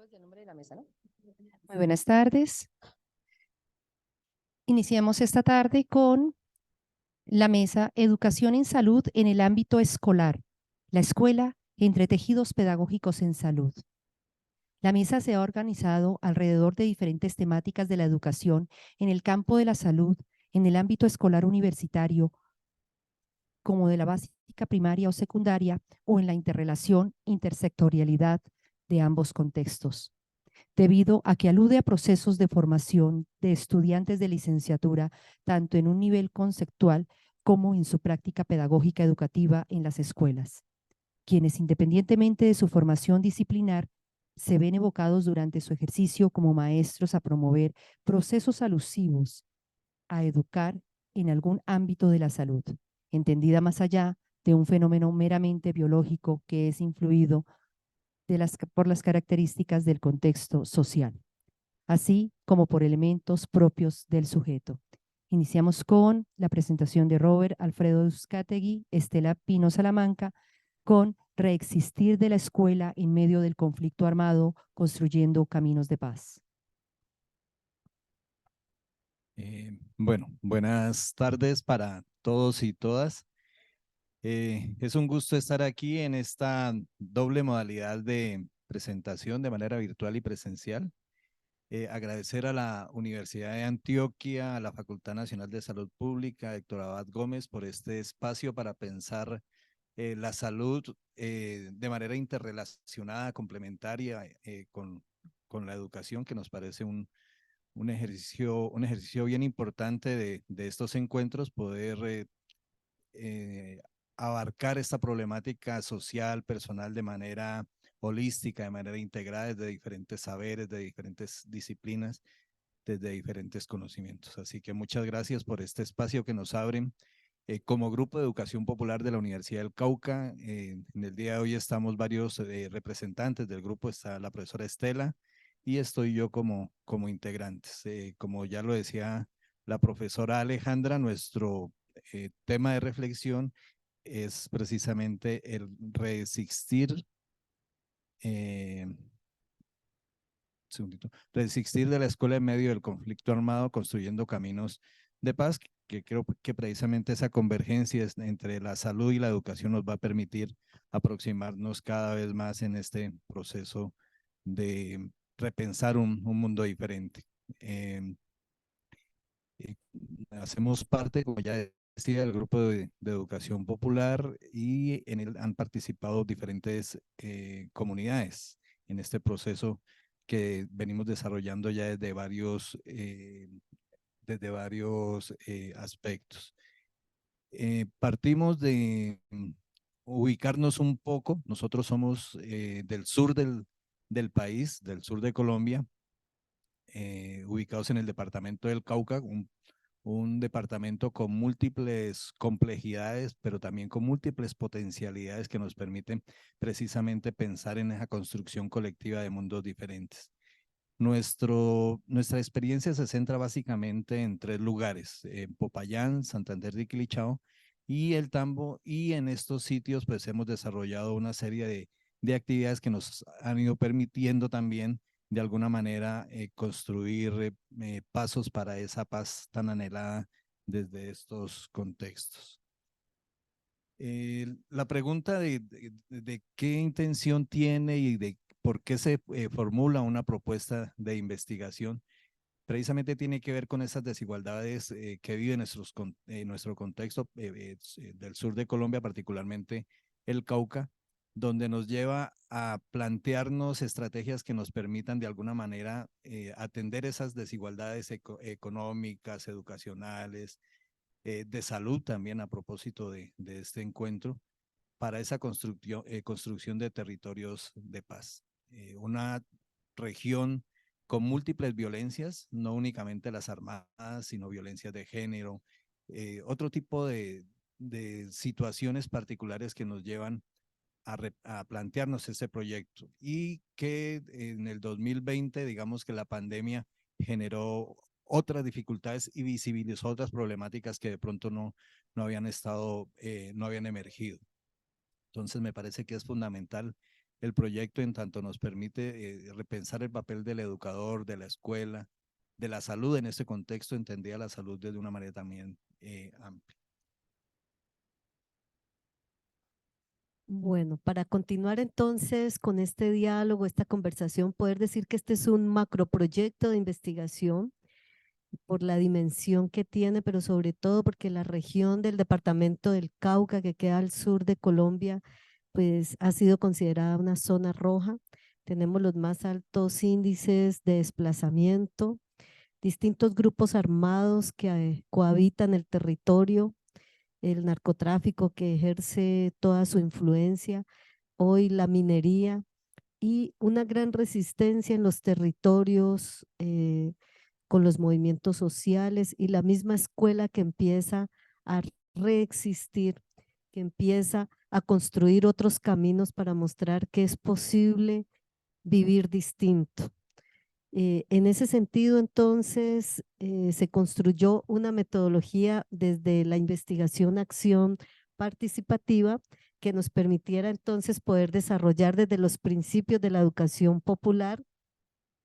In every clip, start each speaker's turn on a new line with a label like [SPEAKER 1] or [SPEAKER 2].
[SPEAKER 1] El nombre de la mesa, ¿no? Muy buenas tardes. Iniciamos esta tarde con la mesa Educación en Salud en el ámbito escolar, la escuela entre tejidos pedagógicos en salud. La mesa se ha organizado alrededor de diferentes temáticas de la educación en el campo de la salud, en el ámbito escolar universitario, como de la básica primaria o secundaria, o en la interrelación, intersectorialidad de ambos contextos, debido a que alude a procesos de formación de estudiantes de licenciatura, tanto en un nivel conceptual como en su práctica pedagógica educativa en las escuelas, quienes independientemente de su formación disciplinar, se ven evocados durante su ejercicio como maestros a promover procesos alusivos a educar en algún ámbito de la salud, entendida más allá de un fenómeno meramente biológico que es influido por las características del contexto social, así como por elementos propios del sujeto. Iniciamos con la presentación de Robert Alfredo Uzcategui, Estela Pino Salamanca, con Reexistir de la escuela en medio del conflicto armado, construyendo caminos de paz.
[SPEAKER 2] Bueno, buenas tardes para todos y todas. Es un gusto estar aquí en esta doble modalidad de presentación de manera virtual y presencial. Agradecer a la Universidad de Antioquia, a la Facultad Nacional de Salud Pública, Héctor Abad Gómez, por este espacio para pensar la salud de manera interrelacionada, complementaria con la educación, que nos parece un ejercicio bien importante de estos encuentros, poder eh, abarcar esta problemática social, personal de manera holística, de manera integrada, desde diferentes saberes, de diferentes disciplinas, desde diferentes conocimientos. Así que muchas gracias por este espacio que nos abren. Como Grupo de Educación Popular de la Universidad del Cauca, en el día de hoy estamos varios representantes del grupo, está la profesora Estela y estoy yo como integrantes. Como ya lo decía la profesora Alejandra, nuestro tema de reflexión es precisamente el resistir, eh, resistir de la escuela en medio del conflicto armado, construyendo caminos de paz, que creo que precisamente esa convergencia entre la salud y la educación nos va a permitir aproximarnos cada vez más en este proceso de repensar un mundo diferente. Eh, Hacemos parte, como ya decía, del grupo de educación popular y en él han participado diferentes comunidades en este proceso que venimos desarrollando ya desde varios aspectos. Partimos de ubicarnos un poco. Nosotros somos del sur del país, del sur de Colombia, ubicados en el departamento del Cauca, un departamento con múltiples complejidades, pero también con múltiples potencialidades que nos permiten precisamente pensar en esa construcción colectiva de mundos diferentes. Nuestra experiencia se centra básicamente en tres lugares: en Popayán, Santander de Quilichao y el Tambo, y en estos sitios pues hemos desarrollado una serie de actividades que nos han ido permitiendo también de alguna manera construir pasos para esa paz tan anhelada desde estos contextos. La pregunta de qué intención tiene y de por qué se formula una propuesta de investigación precisamente tiene que ver con esas desigualdades que vive nuestro contexto del sur de Colombia, particularmente el Cauca, donde nos lleva a plantearnos estrategias que nos permitan de alguna manera atender esas desigualdades económicas, educacionales, de salud también, a propósito de este encuentro, para esa construcción de territorios de paz. Una región con múltiples violencias, no únicamente las armadas, sino violencias de género, otro tipo de situaciones particulares que nos llevan a plantearnos este proyecto, y que en el 2020, digamos que la pandemia generó otras dificultades y visibilizó otras problemáticas que de pronto no habían emergido. Entonces me parece que es fundamental el proyecto en tanto nos permite repensar el papel del educador, de la escuela, de la salud en este contexto, entendía la salud desde una manera también amplia.
[SPEAKER 3] Bueno, para continuar entonces con este diálogo, esta conversación, poder decir que este es un macroproyecto de investigación por la dimensión que tiene, pero sobre todo porque la región del departamento del Cauca, que queda al sur de Colombia, pues ha sido considerada una zona roja. Tenemos los más altos índices de desplazamiento, distintos grupos armados que cohabitan el territorio, el narcotráfico que ejerce toda su influencia, hoy la minería y una gran resistencia en los territorios con los movimientos sociales y la misma escuela que empieza a reexistir, que empieza a construir otros caminos para mostrar que es posible vivir distinto. En ese sentido, entonces, se construyó una metodología desde la investigación-acción participativa que nos permitiera entonces poder desarrollar desde los principios de la educación popular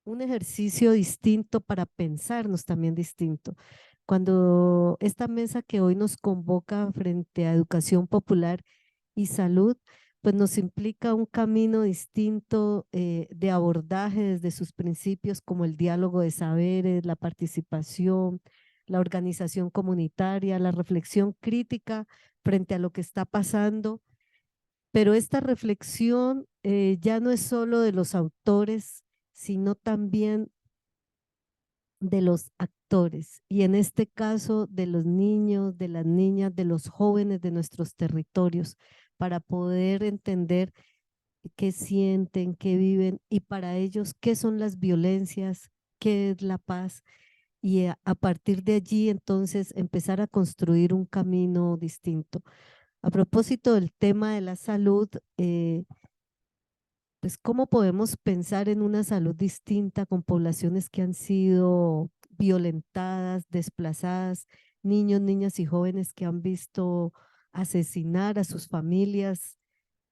[SPEAKER 3] un ejercicio distinto para pensarnos también distinto. Cuando esta mesa que hoy nos convoca frente a educación popular y salud, pues nos implica un camino distinto de abordaje desde sus principios como el diálogo de saberes, la participación, la organización comunitaria, la reflexión crítica frente a lo que está pasando. Pero esta reflexión ya no es solo de los autores, sino también de los actores y en este caso de los niños, de las niñas, de los jóvenes de nuestros territorios para poder entender qué sienten, qué viven y para ellos qué son las violencias, qué es la paz y a partir de allí entonces empezar a construir un camino distinto. A propósito del tema de la salud, pues cómo podemos pensar en una salud distinta con poblaciones que han sido violentadas, desplazadas, niños, niñas y jóvenes que han visto asesinar a sus familias,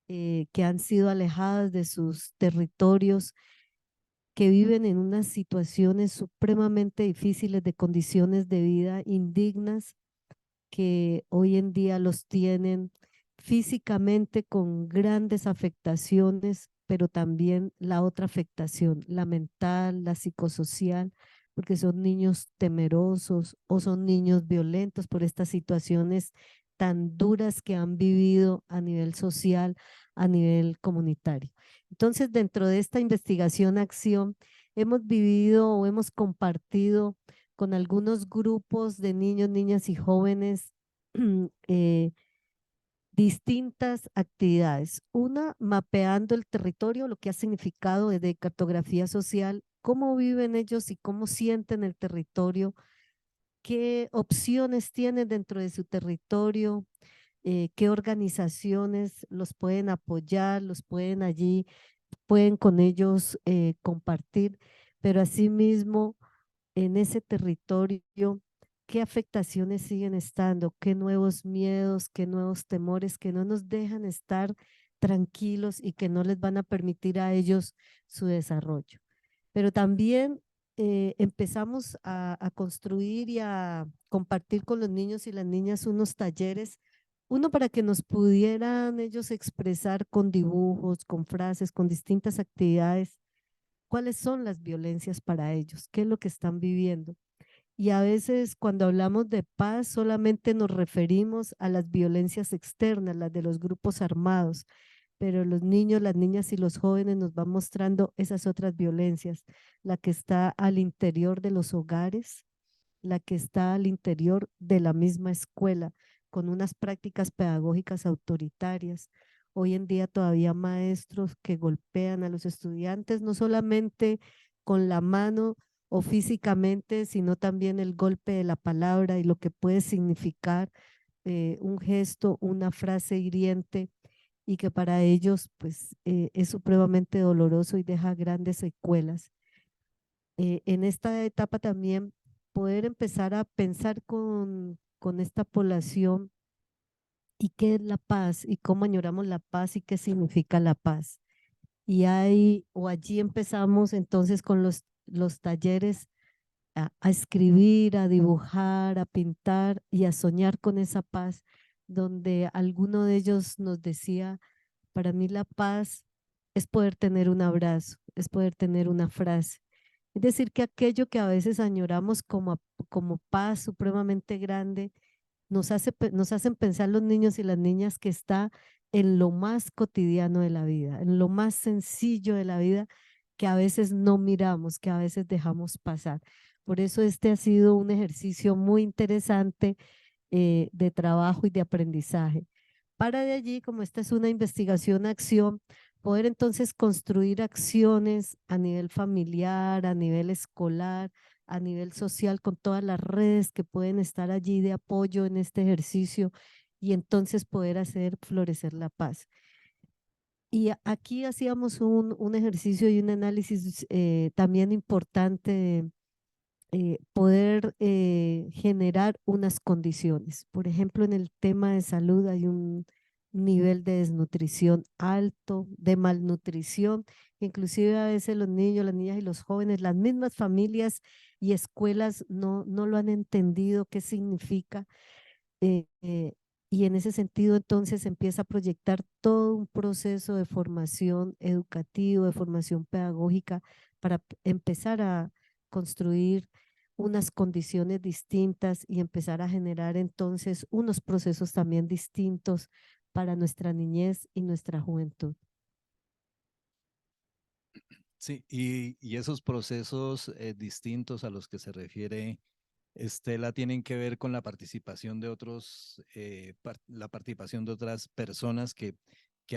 [SPEAKER 3] que han sido alejadas de sus territorios, que viven en unas situaciones supremamente difíciles de condiciones de vida indignas que hoy en día los tienen físicamente con grandes afectaciones, pero también la otra afectación, la mental, la psicosocial, porque son niños temerosos o son niños violentos por estas situaciones tan duras que han vivido a nivel social, a nivel comunitario. Entonces, dentro de esta investigación-acción, hemos vivido o hemos compartido con algunos grupos de niños, niñas y jóvenes distintas actividades. Una, mapeando el territorio, lo que ha significado de cartografía social, cómo viven ellos y cómo sienten el territorio, qué opciones tienen dentro de su territorio, qué organizaciones los pueden apoyar, los pueden allí, pueden con ellos compartir, pero asimismo en ese territorio, qué afectaciones siguen estando, qué nuevos miedos, qué nuevos temores que no nos dejan estar tranquilos y que no les van a permitir a ellos su desarrollo. Pero también empezamos a construir y a compartir con los niños y las niñas unos talleres, uno para que nos pudieran ellos expresar con dibujos, con frases, con distintas actividades cuáles son las violencias para ellos, qué es lo que están viviendo. Y a veces cuando hablamos de paz solamente nos referimos a las violencias externas, las de los grupos armados, pero los niños, las niñas y los jóvenes nos van mostrando esas otras violencias, la que está al interior de los hogares, la que está al interior de la misma escuela, con unas prácticas pedagógicas autoritarias. Hoy en día todavía maestros que golpean a los estudiantes, no solamente con la mano o físicamente, sino también el golpe de la palabra y lo que puede significar un gesto, una frase hiriente y que para ellos pues es supremamente doloroso y deja grandes secuelas. En esta etapa también poder empezar a pensar con esta población y qué es la paz y cómo añoramos la paz y qué significa la paz. Y allí empezamos entonces con los talleres a escribir, a dibujar, a pintar y a soñar con esa paz, donde alguno de ellos nos decía, para mí la paz es poder tener un abrazo, es poder tener una frase. Es decir, que aquello que a veces añoramos como paz supremamente grande, nos hacen pensar los niños y las niñas que está en lo más cotidiano de la vida, en lo más sencillo de la vida que a veces no miramos, que a veces dejamos pasar. Por eso este ha sido un ejercicio muy interesante de trabajo y de aprendizaje. Para de allí, como esta es una investigación-acción, poder entonces construir acciones a nivel familiar, a nivel escolar, a nivel social, con todas las redes que pueden estar allí de apoyo en este ejercicio y entonces poder hacer florecer la paz. Y aquí hacíamos un ejercicio y un análisis también importante, poder generar unas condiciones. Por ejemplo, en el tema de salud hay un nivel de desnutrición alto, de malnutrición, inclusive a veces los niños, las niñas y los jóvenes, las mismas familias y escuelas no lo han entendido qué significa. eh, eh, y en ese sentido, entonces empieza a proyectar todo un proceso de formación educativa, de formación pedagógica, para empezar a construir unas condiciones distintas y empezar a generar entonces unos procesos también distintos para nuestra niñez y nuestra juventud.
[SPEAKER 2] Sí, y esos procesos distintos a los que se refiere Estela tienen que ver con la participación de otros, la participación de otras personas que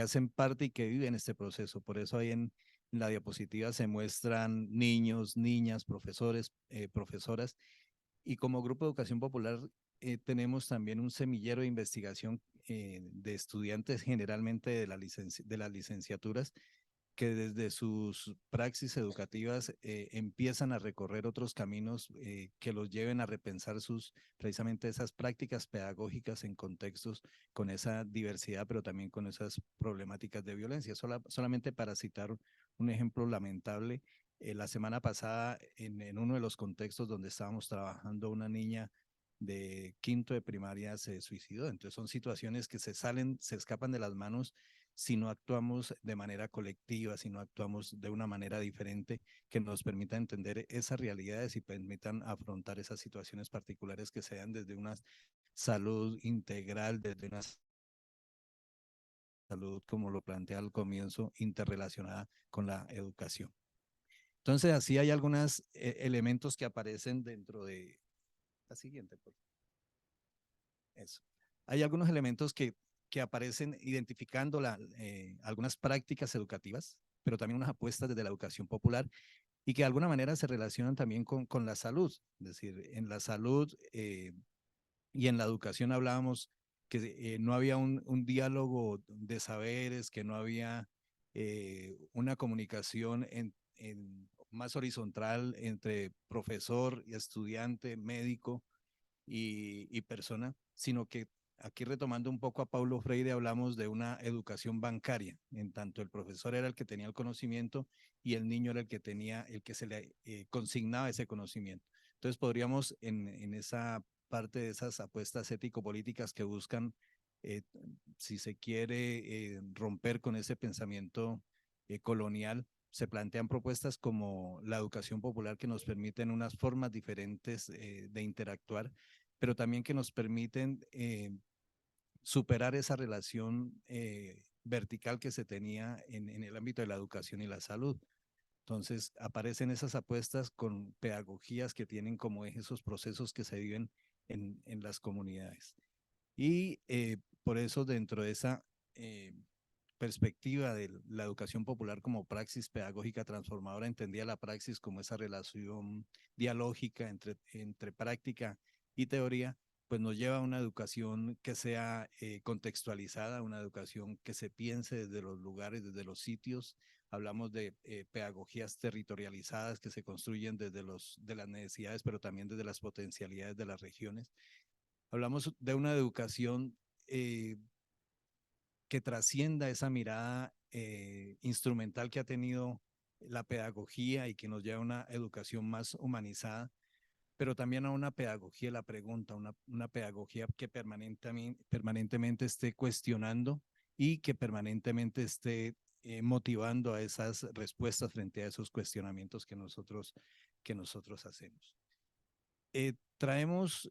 [SPEAKER 2] hacen parte y que viven este proceso. Por eso ahí en la diapositiva se muestran niños, niñas, profesores, profesoras, y como Grupo de Educación Popular tenemos también un semillero de investigación de estudiantes generalmente de de las licenciaturas que desde sus praxis educativas empiezan a recorrer otros caminos que los lleven a repensar precisamente esas prácticas pedagógicas en contextos con esa diversidad, pero también con esas problemáticas de violencia. Solamente para citar un ejemplo lamentable, la semana pasada en uno de los contextos donde estábamos trabajando, una niña de quinto de primaria se suicidó. Entonces son situaciones que se escapan de las manos si no actuamos de manera colectiva, si no actuamos de una manera diferente que nos permita entender esas realidades y permitan afrontar esas situaciones particulares que sean desde una salud integral, desde una salud, como lo plantea al comienzo, interrelacionada con la educación. Entonces, así hay algunos elementos que aparecen dentro de la siguiente. Eso. Hay algunos elementos que aparecen identificando algunas prácticas educativas, pero también unas apuestas desde la educación popular y que de alguna manera se relacionan también con la salud. Es decir, en la salud y en la educación hablábamos que no había un diálogo de saberes, que no había una comunicación más horizontal entre profesor y estudiante, médico y persona, sino que aquí retomando un poco a Paulo Freire, hablamos de una educación bancaria, en tanto el profesor era el que tenía el conocimiento y el niño era el que se le consignaba ese conocimiento. Entonces podríamos en esa parte de esas apuestas ético-políticas que buscan, eh, si se quiere, romper con ese pensamiento colonial, se plantean propuestas como la educación popular que nos permiten unas formas diferentes de interactuar, pero también que nos permiten superar esa relación vertical que se tenía en el ámbito de la educación y la salud. Entonces aparecen esas apuestas con pedagogías que tienen como eje esos procesos que se viven en las comunidades. Y por eso dentro de esa perspectiva de la educación popular como praxis pedagógica transformadora, entendía la praxis como esa relación dialógica entre práctica y teoría, pues nos lleva a una educación que sea contextualizada, una educación que se piense desde los lugares, desde los sitios. Hablamos de pedagogías territorializadas que se construyen de las necesidades, pero también desde las potencialidades de las regiones. Hablamos de una educación que trascienda esa mirada instrumental que ha tenido la pedagogía y que nos lleva a una educación más humanizada, pero también a una pedagogía de la pregunta, una pedagogía que permanentemente esté cuestionando y que permanentemente esté motivando a esas respuestas frente a esos cuestionamientos que nosotros hacemos. Traemos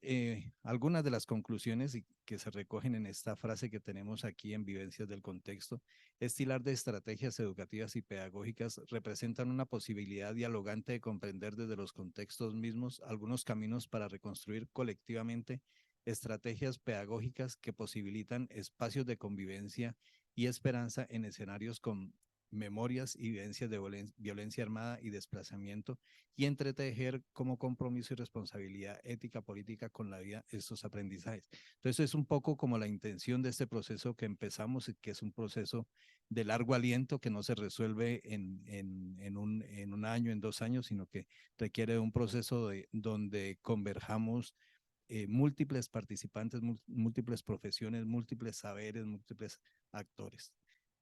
[SPEAKER 2] algunas de las conclusiones que se recogen en esta frase que tenemos aquí en Vivencias del Contexto. Este hilar de estrategias educativas y pedagógicas representan una posibilidad dialogante de comprender desde los contextos mismos algunos caminos para reconstruir colectivamente estrategias pedagógicas que posibilitan espacios de convivencia y esperanza en escenarios con memorias y vivencias de violencia armada y desplazamiento, y entretejer como compromiso y responsabilidad ética política con la vida estos aprendizajes. Entonces es un poco como la intención de este proceso que empezamos, que es un proceso de largo aliento que no se resuelve en un año, en 2 años, sino que requiere de un proceso donde converjamos múltiples participantes, múltiples profesiones, múltiples saberes, múltiples actores.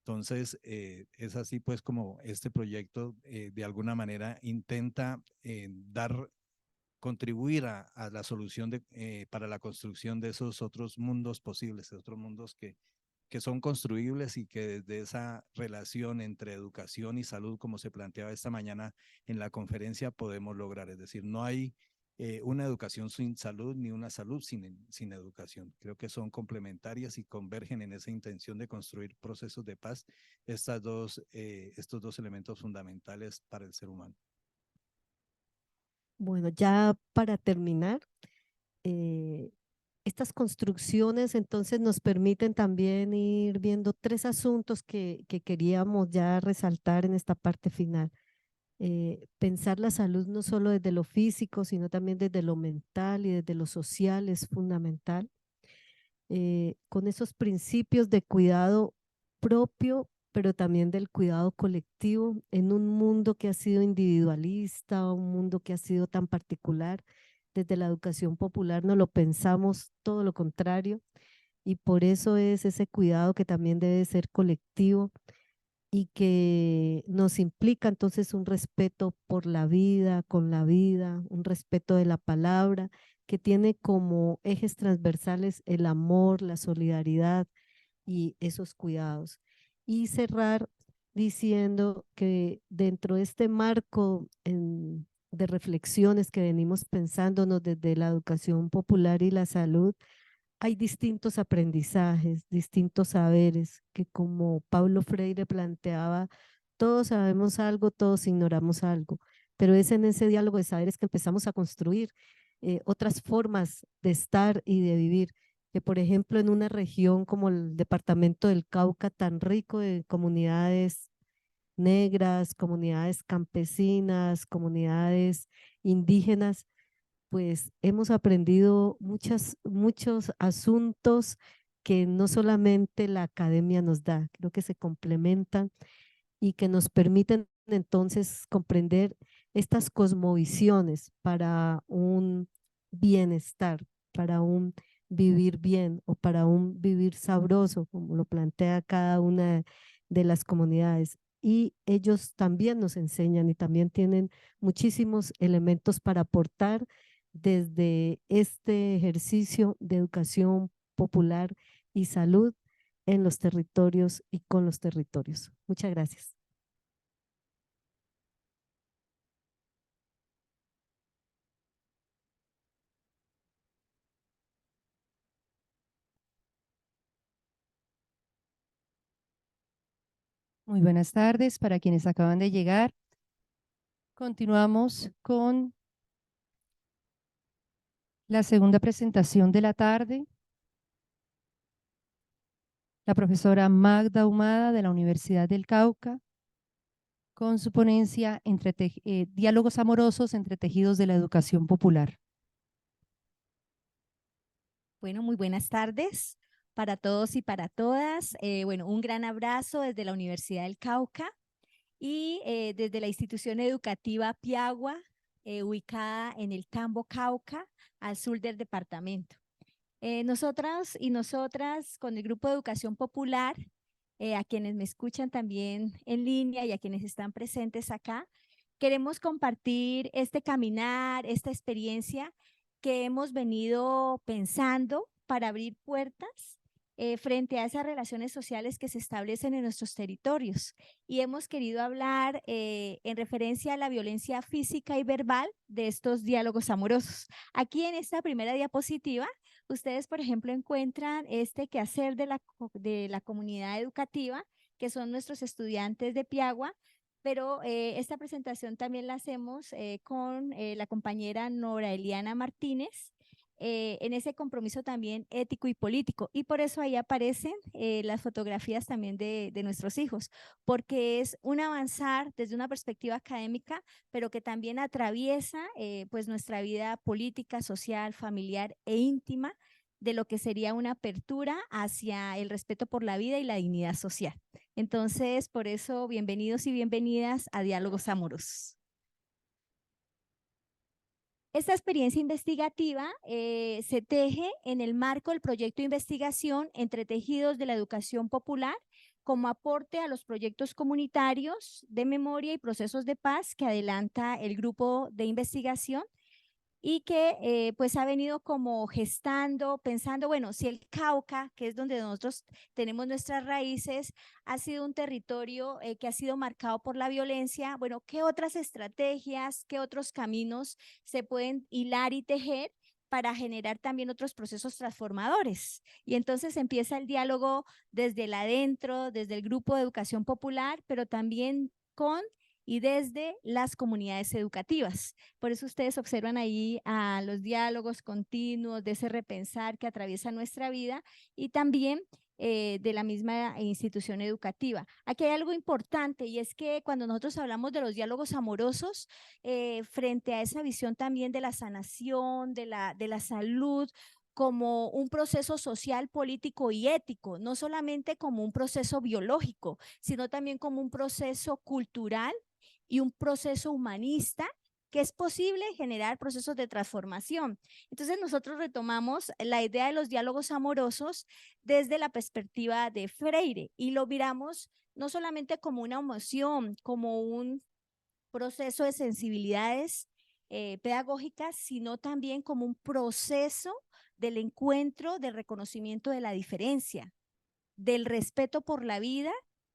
[SPEAKER 2] Entonces, es así pues como este proyecto de alguna manera intenta contribuir a la solución para la construcción de esos otros mundos posibles, de otros mundos que son construibles y que desde esa relación entre educación y salud, como se planteaba esta mañana en la conferencia, podemos lograr. Es decir, no hay una educación sin salud ni una salud sin educación. Creo que son complementarias y convergen en esa intención de construir procesos de paz, estos dos elementos fundamentales para el ser humano.
[SPEAKER 3] Bueno, ya para terminar, estas construcciones entonces nos permiten también ir viendo 3 asuntos que queríamos ya resaltar en esta parte final. Pensar la salud no solo desde lo físico, sino también desde lo mental y desde lo social es fundamental. Con esos principios de cuidado propio, pero también del cuidado colectivo en un mundo que ha sido individualista, un mundo que ha sido tan particular. Desde la educación popular no lo pensamos, todo lo contrario, y por eso es ese cuidado que también debe ser colectivo y que nos implica entonces un respeto por la vida, con la vida, un respeto de la palabra, que tiene como ejes transversales el amor, la solidaridad y esos cuidados. Y cerrar diciendo que dentro de este marco de reflexiones que venimos pensándonos desde la educación popular y la salud, hay distintos aprendizajes, distintos saberes que, como Paulo Freire planteaba, todos sabemos algo, todos ignoramos algo, pero es en ese diálogo de saberes que empezamos a construir otras formas de estar y de vivir, que por ejemplo en una región como el departamento del Cauca, tan rico de comunidades negras, comunidades campesinas, comunidades indígenas, pues hemos aprendido muchos asuntos que no solamente la academia nos da, creo que se complementan y que nos permiten entonces comprender estas cosmovisiones para un bienestar, para un vivir bien o para un vivir sabroso, como lo plantea cada una de las comunidades. Y ellos también nos enseñan y también tienen muchísimos elementos para aportar desde este ejercicio de educación popular y salud en los territorios y con los territorios. Muchas gracias.
[SPEAKER 1] Muy buenas tardes para quienes acaban de llegar. Continuamos con la segunda presentación de la tarde. La profesora Magda Humada de la Universidad del Cauca, con su ponencia Diálogos amorosos entre tejidos de la educación popular.
[SPEAKER 4] Bueno, muy buenas tardes para todos y para todas. Bueno, un gran abrazo desde la Universidad del Cauca y desde la institución educativa Piagua, ubicada en el Tambo Cauca, al sur del departamento. Nosotras y nosotras, con el Grupo de Educación Popular, a quienes me escuchan también en línea y a quienes están presentes acá. Queremos compartir este caminar, esta experiencia que hemos venido pensando para abrir puertas frente a esas relaciones sociales que se establecen en nuestros territorios. Y hemos querido hablar en referencia a la violencia física y verbal de estos diálogos amorosos. Aquí en esta primera diapositiva, ustedes, por ejemplo, encuentran este quehacer de la comunidad educativa, que son nuestros estudiantes de Piagua, pero esta presentación también la hacemos con la compañera Nora Eliana Martínez, en ese compromiso también ético y político. Y por eso ahí aparecen las fotografías también de nuestros hijos, porque es un avanzar desde una perspectiva académica, pero que también atraviesa pues nuestra vida política, social, familiar e íntima, de lo que sería una apertura hacia el respeto por la vida y la dignidad social. Entonces, por eso, bienvenidos y bienvenidas a Diálogos Amorosos. Esta experiencia investigativa se teje en el marco del proyecto de investigación Entretejidos de la Educación Popular, como aporte a los proyectos comunitarios de memoria y procesos de paz que adelanta el grupo de investigación, y que pues ha venido como gestando, pensando, bueno, si el Cauca, que es donde nosotros tenemos nuestras raíces, ha sido un territorio que ha sido marcado por la violencia, bueno, ¿qué otras estrategias, qué otros caminos se pueden hilar y tejer para generar también otros procesos transformadores? Y entonces empieza el diálogo desde el adentro, desde el grupo de educación popular, pero también con y desde las comunidades educativas. Por eso ustedes observan ahí a los diálogos continuos de ese repensar que atraviesa nuestra vida y también de la misma institución educativa. Aquí hay algo importante, y es que cuando nosotros hablamos de los diálogos amorosos, frente a esa visión también de la sanación, de la salud, como un proceso social, político y ético, no solamente como un proceso biológico, sino también como un proceso cultural y un proceso humanista, que es posible generar procesos de transformación. Entonces nosotros retomamos la idea de los diálogos amorosos desde la perspectiva de Freire y lo miramos no solamente como una emoción, como un proceso de sensibilidades pedagógicas, sino también como un proceso del encuentro, del reconocimiento de la diferencia, del respeto por la vida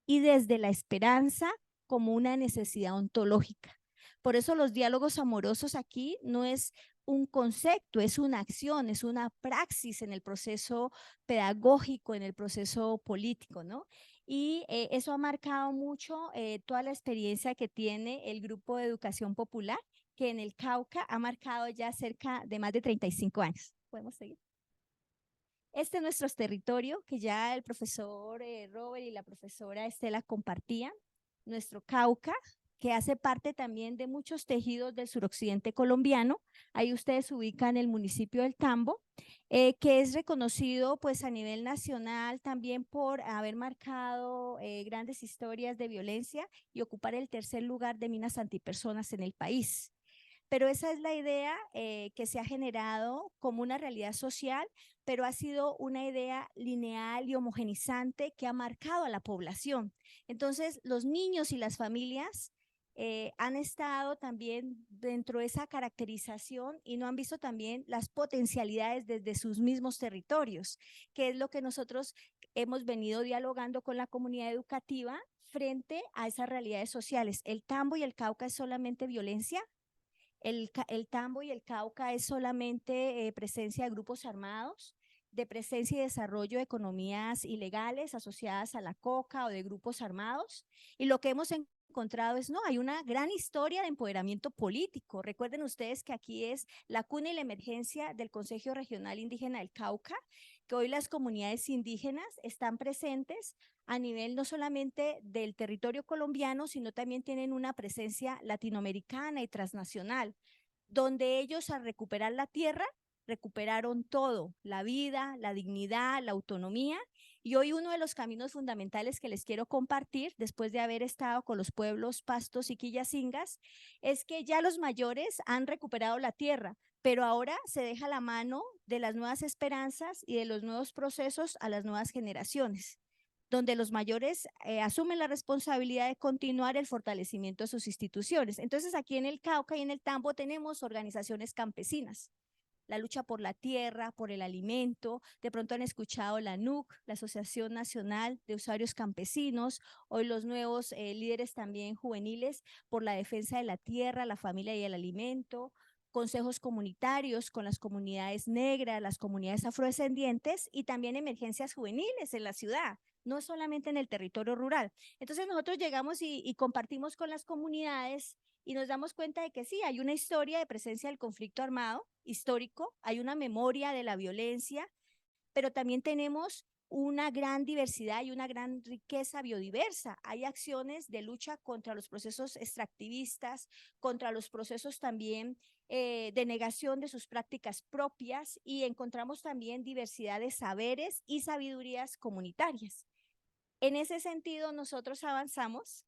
[SPEAKER 4] y desde la esperanza como una necesidad ontológica. Por eso los diálogos amorosos aquí no es un concepto, es una acción, es una praxis en el proceso pedagógico, en el proceso político, ¿no? Y eso ha marcado mucho toda la experiencia que tiene el Grupo de Educación Popular, que en el Cauca ha marcado ya cerca de más de 35 años. ¿Podemos seguir? Este es nuestro territorio, que ya el profesor Robert y la profesora Estela compartían, nuestro Cauca, que hace parte también de muchos tejidos del suroccidente colombiano. Ahí ustedes ubican el municipio del Tambo, que es reconocido pues a nivel nacional también por haber marcado grandes historias de violencia y ocupar el tercer lugar de minas antipersonas en el país. Pero esa es la idea que se ha generado como una realidad social, pero ha sido una idea lineal y homogenizante que ha marcado a la población. Entonces, los niños y las familias han estado también dentro de esa caracterización y no han visto también las potencialidades desde sus mismos territorios, que es lo que nosotros hemos venido dialogando con la comunidad educativa frente a esas realidades sociales. El Tambo y el Cauca es solamente violencia. El Tambo y el Cauca es solamente presencia de grupos armados, de presencia y desarrollo de economías ilegales asociadas a la coca o de grupos armados. Y lo que hemos encontrado es, no, hay una gran historia de empoderamiento político. Recuerden ustedes que aquí es la cuna y la emergencia del Consejo Regional Indígena del Cauca, que hoy las comunidades indígenas están presentes a nivel no solamente del territorio colombiano, sino también tienen una presencia latinoamericana y transnacional, donde ellos al recuperar la tierra, recuperaron todo, la vida, la dignidad, la autonomía. Y hoy uno de los caminos fundamentales que les quiero compartir, después de haber estado con los pueblos Pastos y Quillacingas, es que ya los mayores han recuperado la tierra, pero ahora se deja la mano de las nuevas esperanzas y de los nuevos procesos a las nuevas generaciones. donde los mayores asumen la responsabilidad de continuar el fortalecimiento de sus instituciones. Entonces, aquí en el Cauca y en el Tambo tenemos organizaciones campesinas, la lucha por la tierra, por el alimento. De pronto han escuchado la ANUC, la Asociación Nacional de Usuarios Campesinos, hoy los nuevos líderes también juveniles por la defensa de la tierra, la familia y el alimento, consejos comunitarios con las comunidades negras, las comunidades afrodescendientes y también emergencias juveniles en la ciudad, no solamente en el territorio rural. Entonces nosotros llegamos y compartimos con las comunidades y nos damos cuenta de que sí, hay una historia de presencia del conflicto armado histórico, hay una memoria de la violencia, pero también tenemos una gran diversidad y una gran riqueza biodiversa. Hay acciones de lucha contra los procesos extractivistas, contra los procesos también de negación de sus prácticas propias, y encontramos también diversidad de saberes y sabidurías comunitarias. En ese sentido, nosotros avanzamos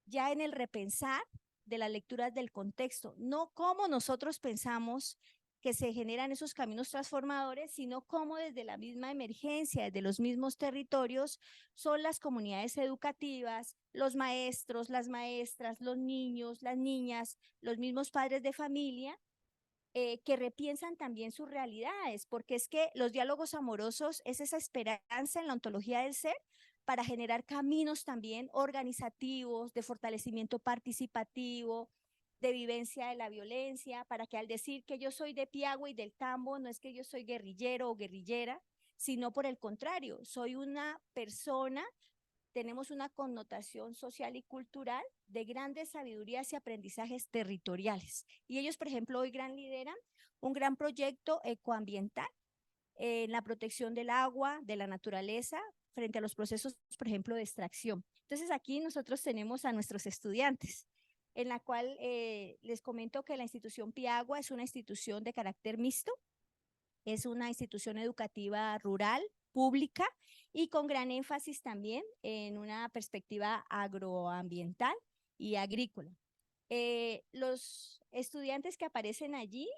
[SPEAKER 4] ya en el repensar de las lecturas del contexto, no cómo nosotros pensamos que se generan esos caminos transformadores, sino cómo desde la misma emergencia, desde los mismos territorios, son las comunidades educativas, los maestros, las maestras, los niños, las niñas, los mismos padres de familia, que repiensan también sus realidades, porque es que los diálogos amorosos es esa esperanza en la ontología del ser para generar caminos también organizativos, de fortalecimiento participativo, de vivencia de la violencia, para que al decir que yo soy de Piagua y del Tambo, no es que yo soy guerrillero o guerrillera, sino por el contrario, soy una persona, tenemos una connotación social y cultural de grandes sabidurías y aprendizajes territoriales. Y ellos, por ejemplo, hoy lideran un gran proyecto ecoambiental en la protección del agua, de la naturaleza, frente a los procesos, por ejemplo, de extracción. Entonces, aquí nosotros tenemos a nuestros estudiantes, en la cual les comento que la institución Piagua es una institución de carácter mixto, es una institución educativa rural, pública, y con gran énfasis también en una perspectiva agroambiental y agrícola. Los estudiantes que aparecen allí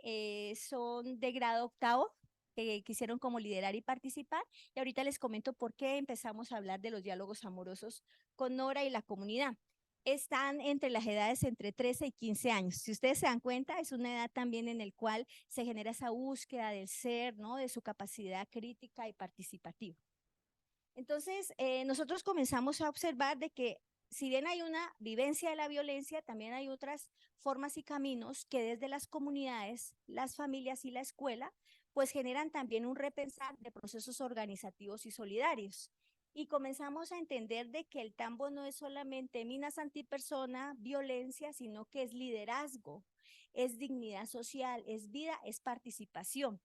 [SPEAKER 4] son de grado octavo, que quisieron como liderar y participar, y ahorita les comento por qué empezamos a hablar de los diálogos amorosos con Nora y la comunidad. Están entre las edades entre 13 y 15 años. Si ustedes se dan cuenta, es una edad también en la cual se genera esa búsqueda del ser, ¿no? De su capacidad crítica y participativa. Entonces, nosotros comenzamos a observar de que si bien hay una vivencia de la violencia, también hay otras formas y caminos que desde las comunidades, las familias y la escuela, pues generan también un repensar de procesos organizativos y solidarios. Y comenzamos a entender de que el Tambo no es solamente minas antipersona, violencia, sino que es liderazgo, es dignidad social, es vida, es participación.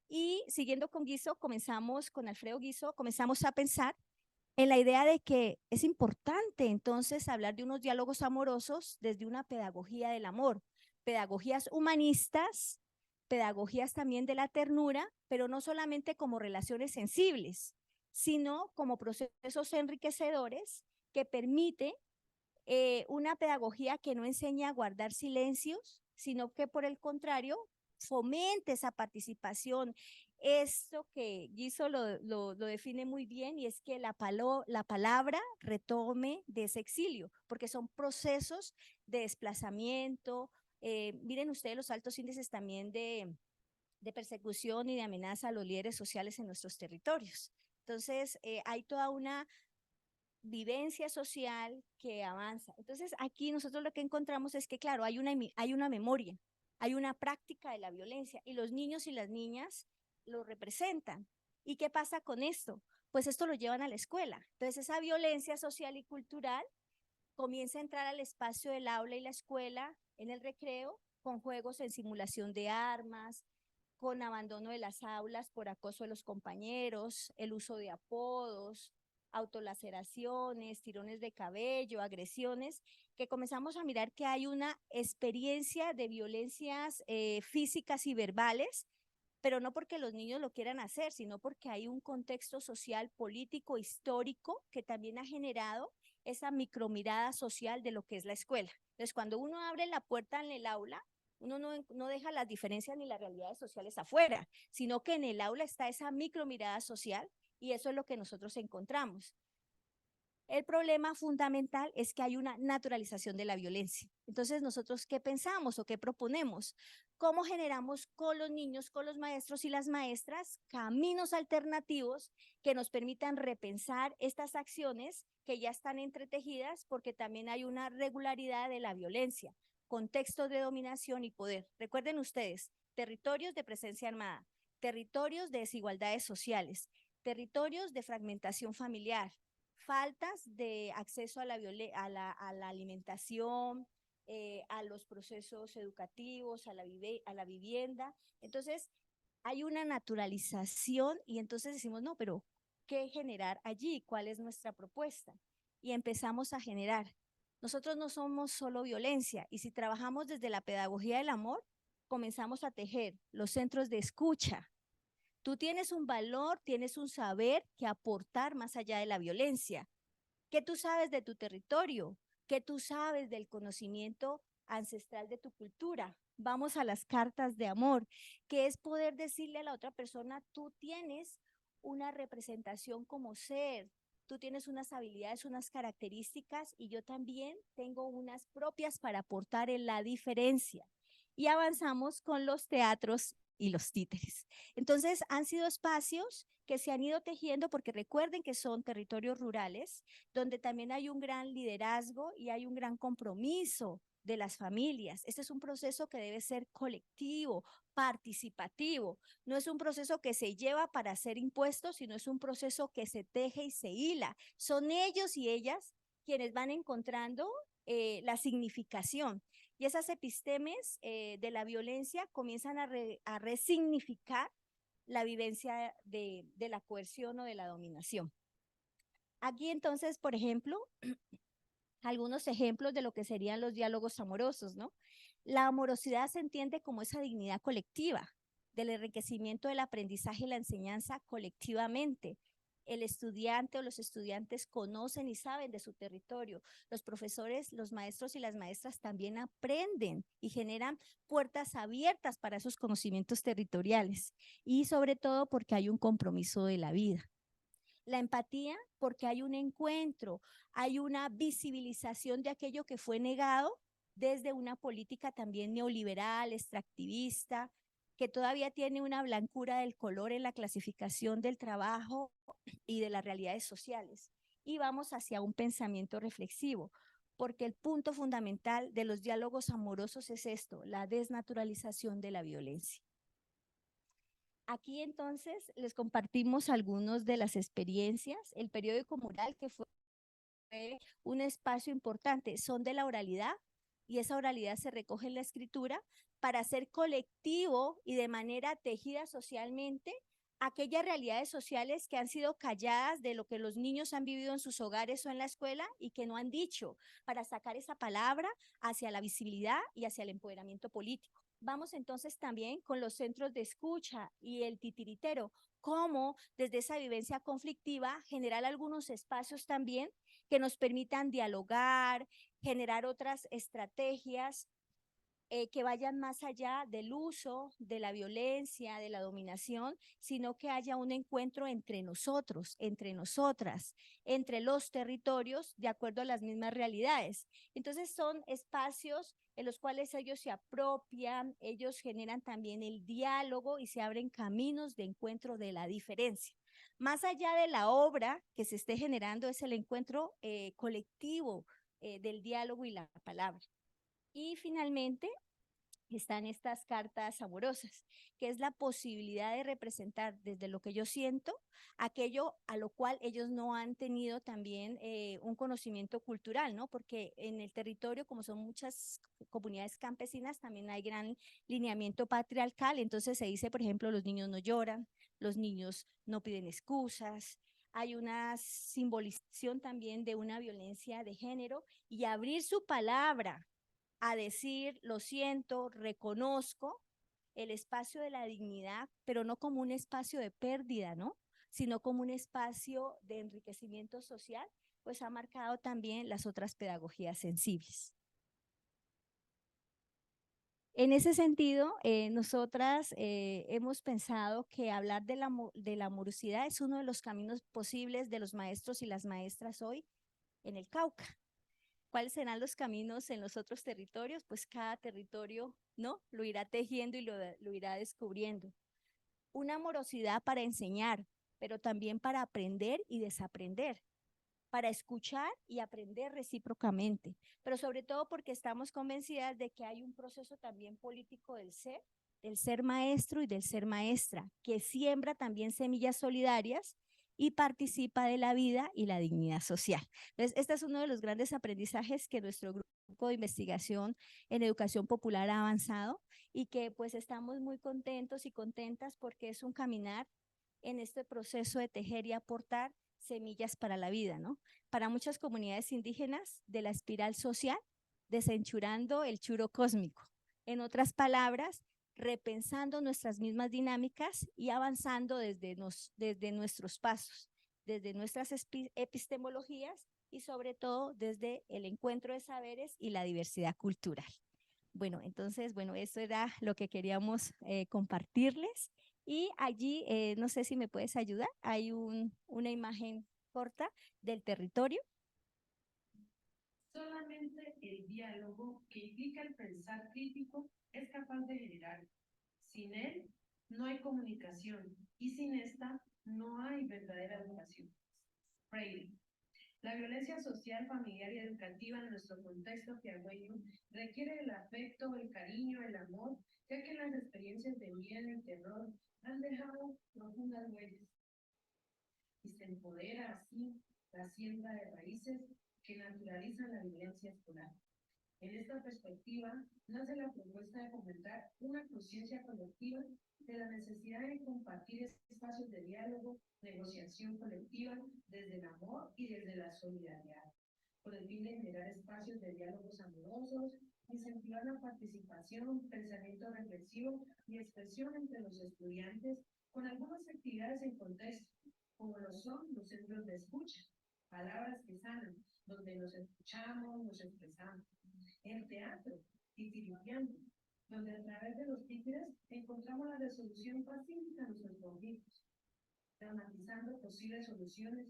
[SPEAKER 4] Y siguiendo con Guiso, con Alfredo Guiso, comenzamos a pensar en la idea de que es importante entonces hablar de unos diálogos amorosos desde una pedagogía del amor, pedagogías humanistas, pedagogías también de la ternura, pero no solamente como relaciones sensibles, sino como procesos enriquecedores que permite una pedagogía que no enseña a guardar silencios, sino que por el contrario fomente esa participación. Esto que Guiso lo define muy bien, y es que la palabra retome de ese exilio, porque son procesos de desplazamiento. Miren ustedes los altos índices también de persecución y de amenaza a los líderes sociales en nuestros territorios. Entonces, hay toda una vivencia social que avanza. Entonces, aquí nosotros lo que encontramos es que, claro, hay una memoria, hay una práctica de la violencia, y los niños y las niñas lo representan. ¿Y qué pasa con esto? Pues esto lo llevan a la escuela. Entonces, esa violencia social y cultural comienza a entrar al espacio del aula y la escuela en el recreo, con juegos en simulación de armas, con abandono de las aulas por acoso de los compañeros, el uso de apodos, autolaceraciones, tirones de cabello, agresiones, que comenzamos a mirar que hay una experiencia de violencias físicas y verbales, pero no porque los niños lo quieran hacer, sino porque hay un contexto social, político, histórico, que también ha generado esa micromirada social de lo que es la escuela. Entonces, cuando uno abre la puerta en el aula, uno no deja las diferencias ni las realidades sociales afuera, sino que en el aula está esa micromirada social Y eso es lo que nosotros encontramos. El problema fundamental es que hay una naturalización de la violencia. Entonces, ¿nosotros qué pensamos o qué proponemos? ¿Cómo generamos con los niños, con los maestros y las maestras caminos alternativos que nos permitan repensar estas acciones que ya están entretejidas, porque también hay una regularidad de la violencia, contextos de dominación y poder? Recuerden ustedes, territorios de presencia armada, territorios de desigualdades sociales, territorios de fragmentación familiar, faltas de acceso a la alimentación, a los procesos educativos, a la vivienda. Entonces, hay una naturalización y entonces decimos, no, pero ¿qué generar allí? ¿Cuál es nuestra propuesta? Y empezamos a generar. Nosotros no somos solo violencia, y si trabajamos desde la pedagogía del amor, comenzamos a tejer los centros de escucha. Tú tienes un valor, tienes un saber que aportar más allá de la violencia. ¿Qué tú sabes de tu territorio? ¿Qué tú sabes del conocimiento ancestral de tu cultura? Vamos a las cartas de amor, que es poder decirle a la otra persona, tú tienes una representación como ser, tú tienes unas habilidades, unas características, y yo también tengo unas propias para aportar en la diferencia. Y avanzamos con los teatros y los títeres. Entonces, han sido espacios que se han ido tejiendo, porque recuerden que son territorios rurales, donde también hay un gran liderazgo y hay un gran compromiso de las familias. Este es un proceso que debe ser colectivo, participativo. No es un proceso que se lleva para hacer impuestos, sino es un proceso que se teje y se hila. Son ellos y ellas quienes van encontrando la significación. Y esas epistemes de la violencia comienzan a resignificar la vivencia de la coerción o de la dominación. Aquí entonces, por ejemplo, algunos ejemplos de lo que serían los diálogos amorosos, ¿no? La amorosidad se entiende como esa dignidad colectiva, del enriquecimiento del aprendizaje y la enseñanza colectivamente. El estudiante o los estudiantes conocen y saben de su territorio. Los profesores, los maestros y las maestras también aprenden y generan puertas abiertas para esos conocimientos territoriales. Y sobre todo porque hay un compromiso de la vida. La empatía, porque hay un encuentro, hay una visibilización de aquello que fue negado desde una política también neoliberal, extractivista, que todavía tiene una blancura del color en la clasificación del trabajo y de las realidades sociales. Y vamos hacia un pensamiento reflexivo, porque el punto fundamental de los diálogos amorosos es esto, la desnaturalización de la violencia. Aquí entonces les compartimos algunas de las experiencias. El periódico mural, que fue un espacio importante, son de la oralidad, y esa oralidad se recoge en la escritura para hacer colectivo y de manera tejida socialmente aquellas realidades sociales que han sido calladas de lo que los niños han vivido en sus hogares o en la escuela y que no han dicho, para sacar esa palabra hacia la visibilidad y hacia el empoderamiento político. Vamos entonces también con los centros de escucha y el titiritero, cómo desde esa vivencia conflictiva generar algunos espacios también que nos permitan dialogar, generar otras estrategias que vayan más allá del uso, de la violencia, de la dominación, sino que haya un encuentro entre nosotros, entre nosotras, entre los territorios, de acuerdo a las mismas realidades. Entonces son espacios en los cuales ellos se apropian, ellos generan también el diálogo y se abren caminos de encuentro de la diferencia. Más allá de la obra que se esté generando, es el encuentro colectivo del diálogo y la palabra. Y finalmente están estas cartas amorosas, que es la posibilidad de representar desde lo que yo siento aquello a lo cual ellos no han tenido también un conocimiento cultural, ¿no? Porque en el territorio, como son muchas comunidades campesinas, también hay gran lineamiento patriarcal. Entonces se dice, por ejemplo, los niños no lloran, los niños no piden excusas. Hay una simbolización también de una violencia de género, y abrir su palabra a decir, lo siento, reconozco el espacio de la dignidad, pero no como un espacio de pérdida, ¿no? Sino como un espacio de enriquecimiento social, pues ha marcado también las otras pedagogías sensibles. En ese sentido, nosotras hemos pensado que hablar de la amorosidad es uno de los caminos posibles de los maestros y las maestras hoy en el Cauca. ¿Cuáles serán los caminos en los otros territorios? Pues cada territorio, ¿no?, lo irá tejiendo y lo irá descubriendo. Una amorosidad para enseñar, pero también para aprender y desaprender, para escuchar y aprender recíprocamente, pero sobre todo porque estamos convencidas de que hay un proceso también político del ser maestro y del ser maestra, que siembra también semillas solidarias y participa de la vida y la dignidad social. Entonces, este es uno de los grandes aprendizajes que nuestro grupo de investigación en educación popular ha avanzado y que pues estamos muy contentos y contentas porque es un caminar en este proceso de tejer y aportar semillas para la vida, ¿no? Para muchas comunidades indígenas de la espiral social, desenchurando el churo cósmico. En otras palabras, repensando nuestras mismas dinámicas y avanzando desde nuestros pasos, desde nuestras epistemologías y sobre todo desde el encuentro de saberes y la diversidad cultural. Bueno, entonces, bueno, eso era lo que queríamos compartirles. Y allí, no sé si me puedes ayudar, hay una imagen corta del territorio.
[SPEAKER 5] Solamente el diálogo, que implica el pensar crítico, es capaz de generar. Sin él, no hay comunicación, y sin esta, no hay verdadera educación. Freire. La violencia social, familiar y educativa en nuestro contexto piagüeño requiere el afecto, el cariño, el amor, ya que las experiencias de miedo y terror han dejado profundas huellas. Y se empodera así la siembra de raíces que naturalizan la violencia escolar. En esta perspectiva, nace la propuesta de fomentar una conciencia colectiva de la necesidad de compartir espacios de diálogo, negociación colectiva desde el amor y desde la solidaridad, con el fin de generar espacios de diálogos amorosos, incentivar la participación, pensamiento reflexivo y expresión entre los estudiantes, con algunas actividades en contexto, como lo son los centros de escucha, palabras que sanan, donde nos escuchamos, nos expresamos. En teatro, titiripiando, donde a través de los títeres encontramos la resolución pacífica de nuestros conflictos, dramatizando posibles soluciones.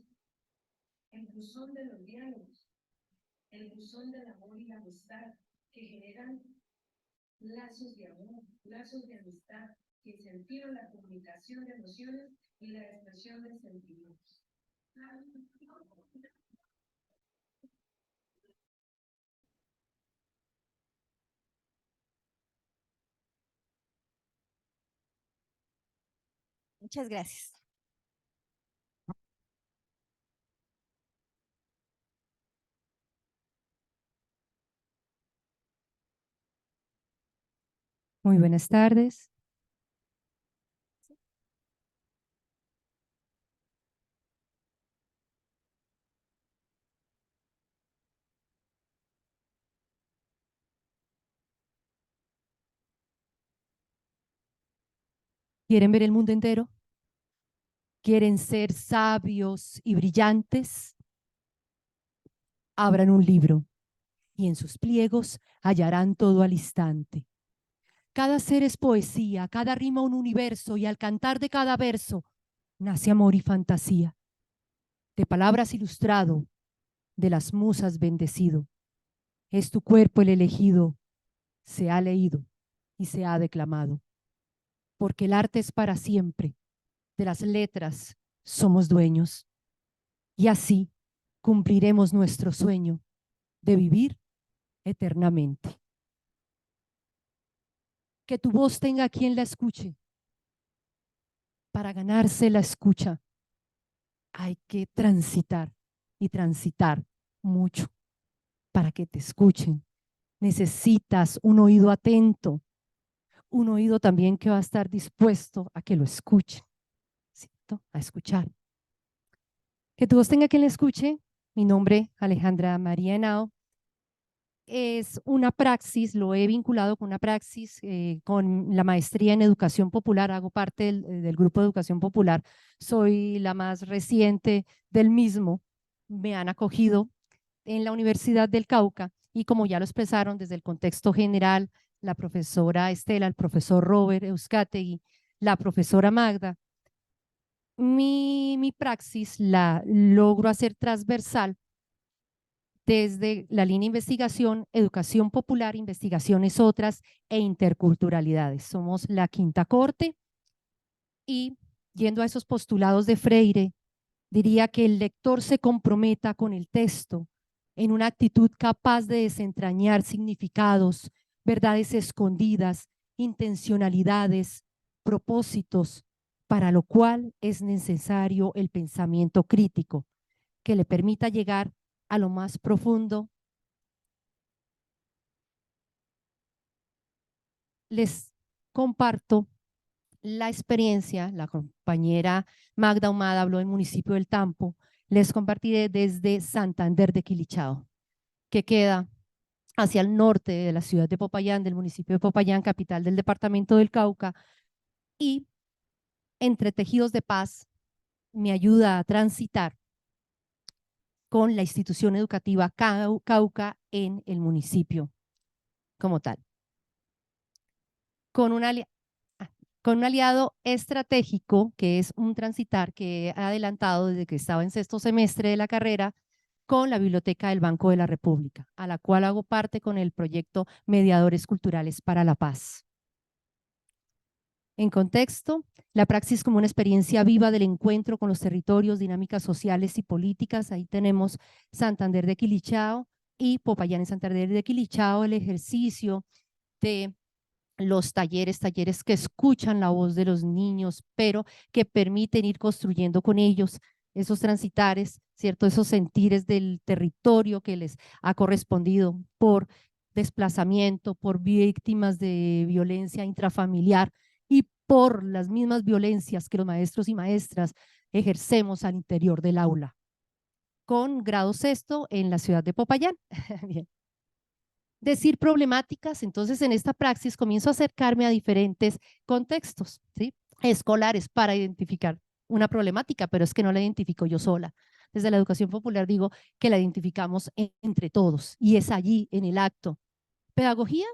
[SPEAKER 5] El buzón de los diálogos, el buzón del amor y la amistad, que generan lazos de amor, lazos de amistad, que incentivan la comunicación de emociones y la expresión de sentimientos.
[SPEAKER 4] Muchas gracias.
[SPEAKER 1] Muy buenas tardes. ¿Quieren ver el mundo entero? ¿Quieren ser sabios y brillantes? Abran un libro y en sus pliegos hallarán todo al instante. Cada ser es poesía, cada rima un universo, y al cantar de cada verso nace amor y fantasía. De palabras ilustrado, de las musas bendecido. Es tu cuerpo el elegido, se ha leído y se ha declamado. Porque el arte es para siempre, de las letras somos dueños. Y así cumpliremos nuestro sueño de vivir eternamente. Que tu voz tenga quien la escuche. Para ganarse la escucha hay que transitar y transitar mucho para que te escuchen. Necesitas un oído atento, un oído también que va a estar dispuesto a que lo escuchen, ¿cierto? A escuchar. Que tu voz tenga quien la escuche. Mi nombre, Alejandra María Henao. Es una praxis, lo he vinculado con una praxis, con la maestría en educación popular, hago parte del grupo de educación popular, soy la más reciente del mismo, me han acogido en la Universidad del Cauca y como ya lo expresaron desde el contexto general la profesora Estela, el profesor Robert Euskategui, la profesora Magda, mi praxis la logro hacer transversal desde la línea investigación, educación popular, investigaciones otras e interculturalidades. Somos la quinta corte y yendo a esos postulados de Freire, diría que el lector se comprometa con el texto en una actitud capaz de desentrañar significados, verdades escondidas, intencionalidades, propósitos, para lo cual es necesario el pensamiento crítico que le permita llegar a lo más profundo. Les comparto la experiencia, la compañera Magda Humada habló del municipio del Tampo, les compartiré desde Santander de Quilichao, que queda hacia el norte de la ciudad de Popayán, del municipio de Popayán, capital del departamento del Cauca, y entre tejidos de paz me ayuda a transitar con la institución educativa Cauca en el municipio como tal. Con un aliado estratégico, que es un transitar que ha adelantado desde que estaba en sexto semestre de la carrera, con la Biblioteca del Banco de la República, a la cual hago parte con el proyecto Mediadores Culturales para la Paz. En contexto, la praxis como una experiencia viva del encuentro con los territorios, dinámicas sociales y políticas. Ahí tenemos Santander de Quilichao y Popayán en Santander de Quilichao, el ejercicio de los talleres que escuchan la voz de los niños, pero que permiten ir construyendo con ellos esos transitares, ¿cierto? Esos sentires del territorio que les ha correspondido por desplazamiento, por víctimas de violencia intrafamiliar y por las mismas violencias que los maestros y maestras ejercemos al interior del aula, con grado sexto en la ciudad de Popayán. Bien. Decir problemáticas, entonces en esta praxis comienzo a acercarme a diferentes contextos, ¿sí? Escolares para identificar una problemática, pero es que no la identifico yo sola. Desde la educación popular digo que la identificamos entre todos y es allí en el acto. Pedagogía,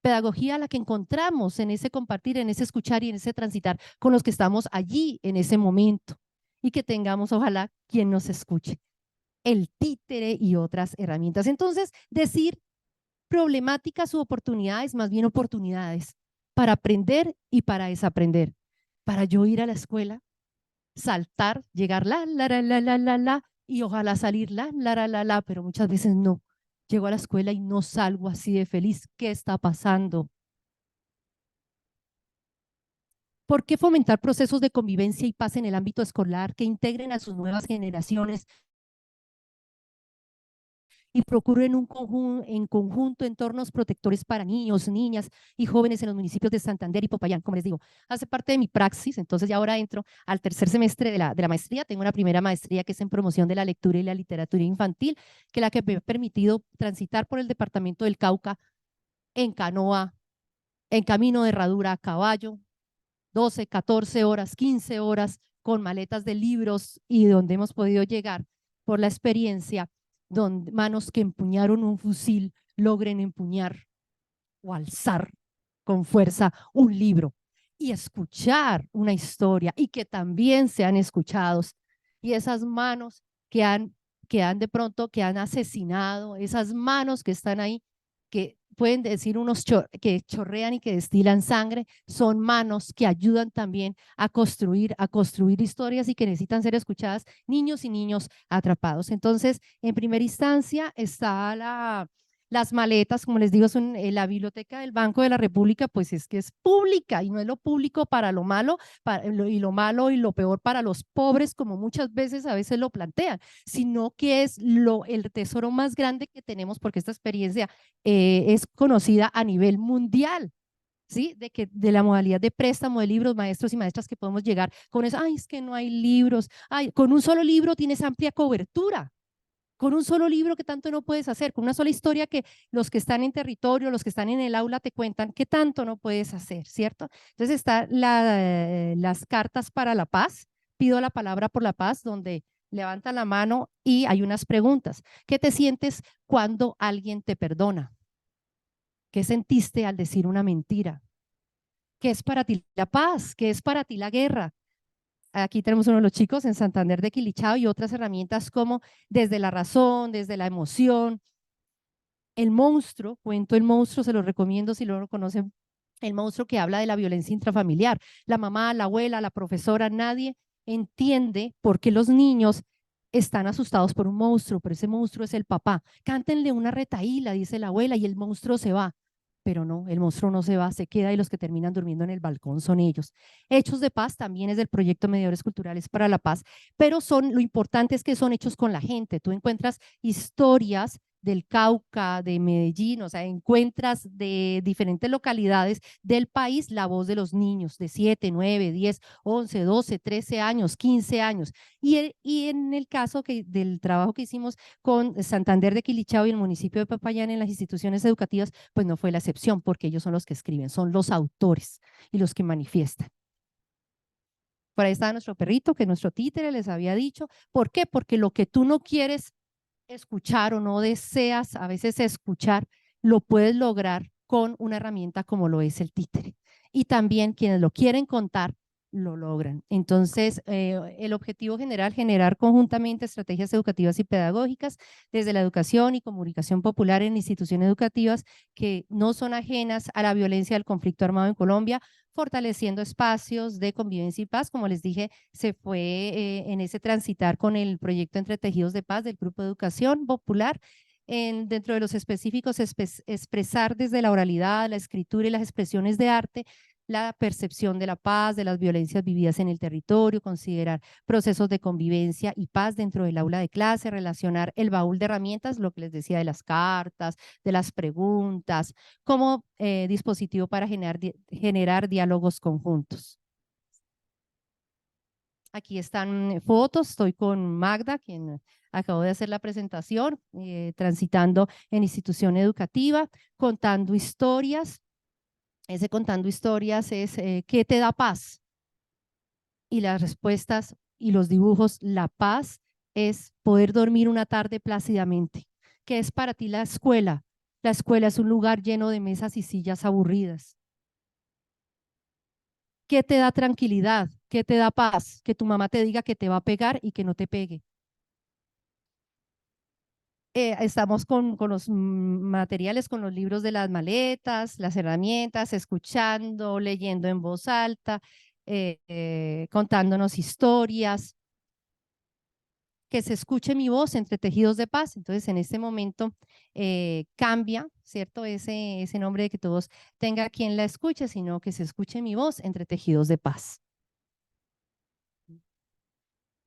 [SPEAKER 1] pedagogía la que encontramos en ese compartir, en ese escuchar y en ese transitar con los que estamos allí en ese momento y que tengamos ojalá quien nos escuche. El títere y otras herramientas. Entonces, decir problemáticas u oportunidades, más bien oportunidades para aprender y para desaprender. Para yo ir a la escuela, saltar, llegar la, y ojalá salir la, pero muchas veces no. Llego a la escuela y no salgo así de feliz. ¿Qué está pasando? ¿Por qué fomentar procesos de convivencia y paz en el ámbito escolar que integren a sus nuevas generaciones y procuren en conjunto entornos protectores para niños, niñas y jóvenes en los municipios de Santander y Popayán? Como les digo, hace parte de mi praxis, entonces ya ahora entro al tercer semestre de la maestría. Tengo una primera maestría que es en promoción de la lectura y la literatura infantil, que es la que me ha permitido transitar por el departamento del Cauca en canoa, en camino de herradura a caballo, 12, 14 horas, 15 horas, con maletas de libros y donde hemos podido llegar por la experiencia, donde manos que empuñaron un fusil logren empuñar o alzar con fuerza un libro y escuchar una historia y que también sean escuchados. Y esas manos que han de pronto, que han asesinado, esas manos que están ahí, que pueden decir unos que chorrean y que destilan sangre, son manos que ayudan también a construir historias y que necesitan ser escuchadas, niños y niños atrapados. Entonces, en primera instancia está las maletas, como les digo, son la biblioteca del Banco de la República, pues es que es pública y no es lo público para lo malo, y lo malo y lo peor para los pobres, como muchas veces a veces lo plantean, sino que es el tesoro más grande que tenemos, porque esta experiencia es conocida a nivel mundial. ¿Sí? De la modalidad de préstamo de libros, maestros y maestras que podemos llegar con eso. Ay, es que no hay libros. Ay, con un solo libro tienes amplia cobertura. Con un solo libro, ¿qué tanto no puedes hacer? Con una sola historia que los que están en territorio, los que están en el aula te cuentan, ¿qué tanto no puedes hacer? ¿Cierto? Entonces está las cartas para la paz. Pido la palabra por la paz, donde levantan la mano y hay unas preguntas. ¿Qué te sientes cuando alguien te perdona? ¿Qué sentiste al decir una mentira? ¿Qué es para ti la paz? ¿Qué es para ti la guerra? Aquí tenemos uno de los chicos en Santander de Quilichao y otras herramientas como desde la razón, desde la emoción. El monstruo, cuento El monstruo, se lo recomiendo si no lo conocen, el monstruo que habla de la violencia intrafamiliar. La mamá, la abuela, la profesora, nadie entiende por qué los niños están asustados por un monstruo, pero ese monstruo es el papá. Cántenle una retahíla, dice la abuela, y el monstruo se va. Pero no, el monstruo no se va, se queda y los que terminan durmiendo en el balcón son ellos. Hechos de Paz también es del proyecto Mediadores Culturales para la Paz, pero lo importante es que son hechos con la gente. Tú encuentras historias del Cauca, de Medellín, o sea, encuentras de diferentes localidades del país la voz de los niños de 7, 9, 10, 11, 12, 13 años, 15 años. Y en el caso del trabajo que hicimos con Santander de Quilichao y el municipio de Popayán en las instituciones educativas, pues no fue la excepción, porque ellos son los que escriben, son los autores y los que manifiestan. Por ahí está nuestro perrito, que nuestro títere les había dicho. ¿Por qué? Porque lo que tú no quieres escuchar o no deseas a veces escuchar, lo puedes lograr con una herramienta como lo es el títere. Y también quienes lo quieren contar, lo logran. Entonces, el objetivo general, generar conjuntamente estrategias educativas y pedagógicas desde la educación y comunicación popular en instituciones educativas que no son ajenas a la violencia del conflicto armado en Colombia, fortaleciendo espacios de convivencia y paz. Como les dije, se fue en ese transitar con el proyecto Entre Tejidos de Paz del Grupo de Educación Popular. Dentro de los específicos, expresar desde la oralidad, la escritura y las expresiones de arte la percepción de la paz, de las violencias vividas en el territorio, considerar procesos de convivencia y paz dentro del aula de clase, relacionar el baúl de herramientas, lo que les decía de las cartas, de las preguntas, como dispositivo para generar diálogos conjuntos. Aquí están fotos, estoy con Magda, quien acabo de hacer la presentación, transitando en institución educativa, contando historias. Ese contando historias es ¿qué te da paz? Y las respuestas y los dibujos, la paz es poder dormir una tarde plácidamente. ¿Qué es para ti la escuela? La escuela es un lugar lleno de mesas y sillas aburridas. ¿Qué te da tranquilidad? ¿Qué te da paz? Que tu mamá te diga que te va a pegar y que no te pegue. Estamos con los materiales, con los libros de las maletas, las herramientas, escuchando, leyendo en voz alta, contándonos historias. Que se escuche mi voz entre tejidos de paz. Entonces, en este momento cambia, ¿cierto? Ese nombre de que todos tenga quien la escuche, sino que se escuche mi voz entre tejidos de paz.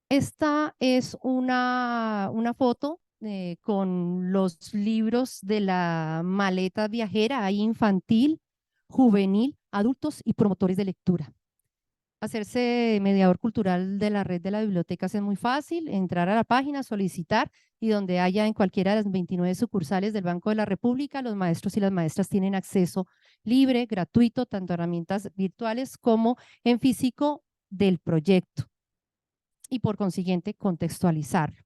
[SPEAKER 1] Esta es una foto con los libros de la maleta viajera, hay infantil, juvenil, adultos y promotores de lectura. Hacerse mediador cultural de la red de las bibliotecas es muy fácil, entrar a la página, solicitar y donde haya en cualquiera de las 29 sucursales del Banco de la República, los maestros y las maestras tienen acceso libre, gratuito, tanto a herramientas virtuales como en físico del proyecto y por consiguiente contextualizarlo.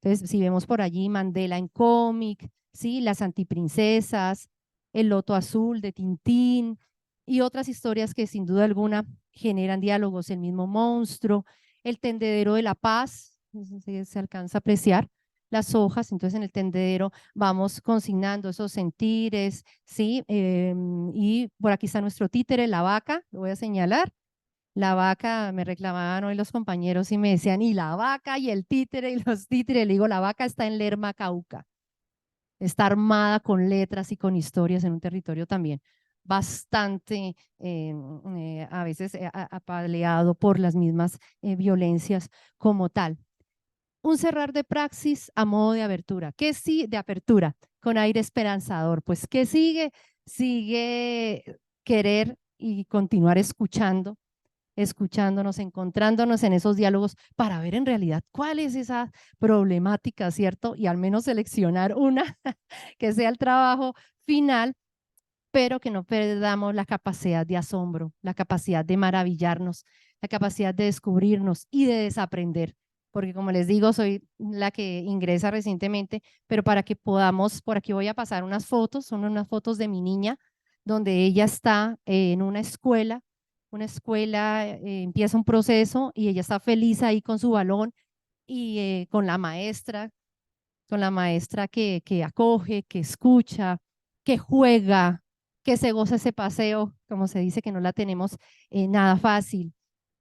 [SPEAKER 1] Entonces, si vemos por allí Mandela en cómic, ¿sí? Las antiprincesas, El Loto Azul de Tintín y otras historias que sin duda alguna generan diálogos, el mismo monstruo, El Tendedero de la Paz, no sé si se alcanza a apreciar, las hojas, entonces en el tendedero vamos consignando esos sentires, ¿sí? Y por aquí está nuestro títere, la vaca, lo voy a señalar. La vaca, me reclamaban hoy los compañeros y me decían, y la vaca y el títere y los títeres. Le digo, la vaca está en Lerma, Cauca. Está armada con letras y con historias en un territorio también bastante a veces apaleado por las mismas violencias como tal. Un cerrar de praxis a modo de apertura. ¿Qué sí? De apertura, con aire esperanzador. Pues, ¿qué sigue? Sigue querer y continuar escuchándonos, encontrándonos en esos diálogos para ver en realidad cuál es esa problemática, ¿cierto? Y al menos seleccionar una que sea el trabajo final, pero que no perdamos la capacidad de asombro, la capacidad de maravillarnos, la capacidad de descubrirnos y de desaprender porque como les digo, soy la que ingresa recientemente, pero para que podamos, por aquí voy a pasar unas fotos, son unas fotos de mi niña, donde ella está en una escuela, empieza un proceso y ella está feliz ahí con su balón y con la maestra que acoge, que escucha, que juega, que se goza ese paseo, como se dice que no la tenemos nada fácil,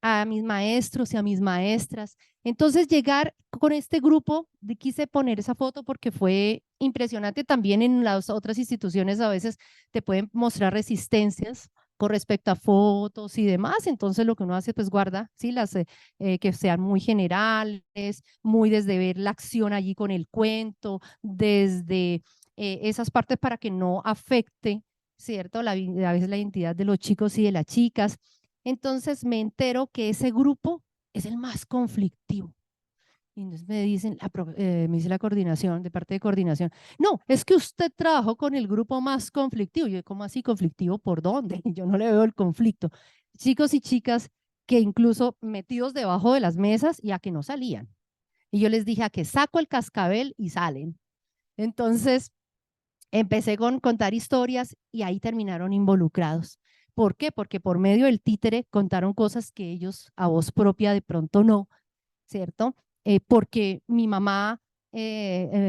[SPEAKER 1] a mis maestros y a mis maestras. Entonces llegar con este grupo, quise poner esa foto porque fue impresionante. También en las otras instituciones a veces te pueden mostrar resistencias con respecto a fotos y demás, entonces lo que uno hace pues guarda, ¿sí? Las que sean muy generales, muy desde ver la acción allí con el cuento, desde esas partes para que no afecte, ¿cierto? A veces la identidad de los chicos y de las chicas. Entonces me entero que ese grupo es el más conflictivo. Y entonces me dicen, me dice la coordinación, de parte de coordinación, no, es que usted trabajó con el grupo más conflictivo. Yo, ¿cómo así conflictivo? ¿Por dónde? Yo no le veo el conflicto. Chicos y chicas que incluso metidos debajo de las mesas y a que no salían. Y yo les dije a que saco el cascabel y salen. Entonces empecé con contar historias y ahí terminaron involucrados. ¿Por qué? Porque por medio del títere contaron cosas que ellos a voz propia de pronto no, ¿cierto? Porque mi mamá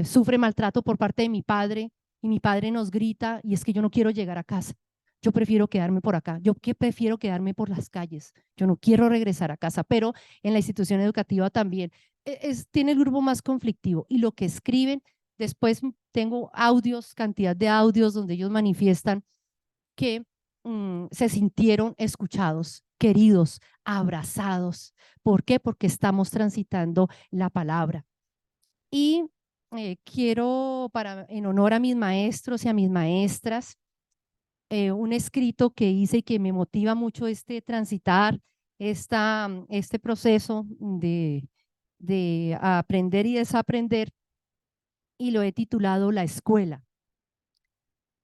[SPEAKER 1] sufre maltrato por parte de mi padre y mi padre nos grita y es que yo no quiero llegar a casa. Yo prefiero quedarme por acá, yo que prefiero quedarme por las calles, yo no quiero regresar a casa, pero en la institución educativa también tiene el grupo más conflictivo y lo que escriben, después tengo audios, cantidad de audios donde ellos manifiestan que se sintieron escuchados, queridos, abrazados. ¿Por qué? Porque estamos transitando la palabra. Y quiero, en honor a mis maestros y a mis maestras, un escrito que hice y que me motiva mucho transitar este proceso de aprender y desaprender, y lo he titulado La escuela.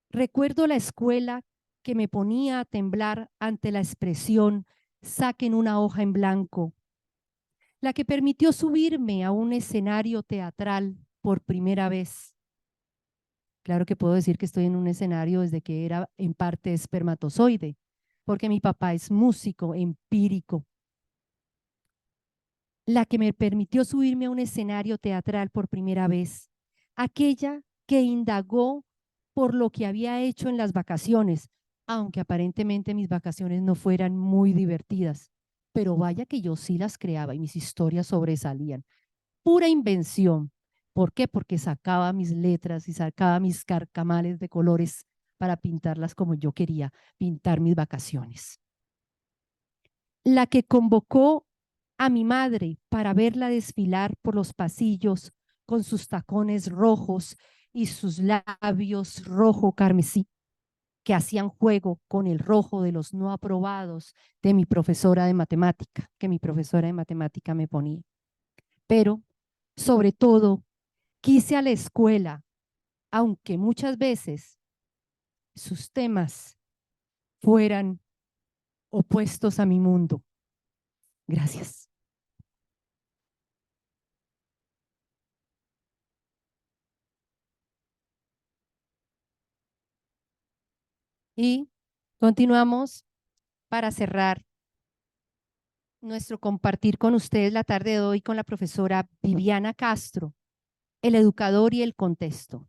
[SPEAKER 1] Recuerdo la escuela que me ponía a temblar ante la expresión "saquen una hoja en blanco", la que permitió subirme a un escenario teatral por primera vez. Claro que puedo decir que estoy en un escenario desde que era en parte espermatozoide, porque mi papá es músico empírico. La que me permitió subirme a un escenario teatral por primera vez, aquella que indagó por lo que había hecho en las vacaciones, aunque aparentemente mis vacaciones no fueran muy divertidas, pero vaya que yo sí las creaba y mis historias sobresalían. Pura invención. ¿Por qué? Porque sacaba mis letras y sacaba mis carcamales de colores para pintarlas como yo quería pintar mis vacaciones. La que convocó a mi madre para verla desfilar por los pasillos con sus tacones rojos y sus labios rojo carmesí, que hacían juego con el rojo de los no aprobados de mi profesora de matemática, que mi profesora de matemática me ponía. Pero, sobre todo, quise a la escuela, aunque muchas veces sus temas fueran opuestos a mi mundo. Gracias. Y continuamos para cerrar nuestro compartir con ustedes la tarde de hoy con la profesora Viviana Castro, el educador y el contexto.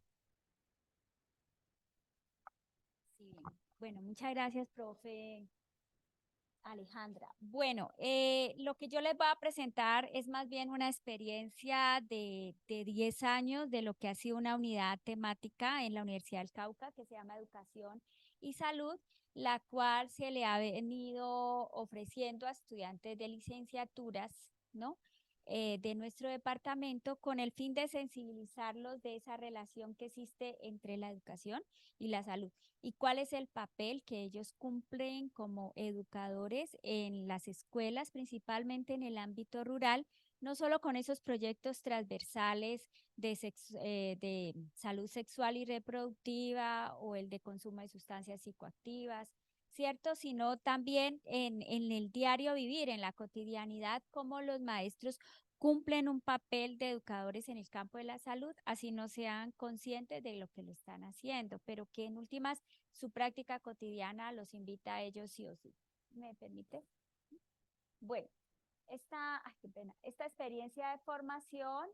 [SPEAKER 4] Sí. Bueno, muchas gracias, profe Alejandra. Bueno, lo que yo les voy a presentar es más bien una experiencia de 10 años de lo que ha sido una unidad temática en la Universidad del Cauca que se llama Educación y Salud, la cual se le ha venido ofreciendo a estudiantes de licenciaturas, ¿no? De nuestro departamento con el fin de sensibilizarlos de esa relación que existe entre la educación y la salud y cuál es el papel que ellos cumplen como educadores en las escuelas, principalmente en el ámbito rural, no solo con esos proyectos transversales de salud sexual y reproductiva o el de consumo de sustancias psicoactivas, ¿cierto? Sino también en el diario vivir, en la cotidianidad, cómo los maestros
[SPEAKER 6] cumplen un papel de educadores en el campo de la salud, así no sean conscientes de lo que lo están haciendo, pero que en últimas su práctica cotidiana los invita a ellos sí o sí. ¿Me permite? Bueno. Qué pena. Esta experiencia de formación,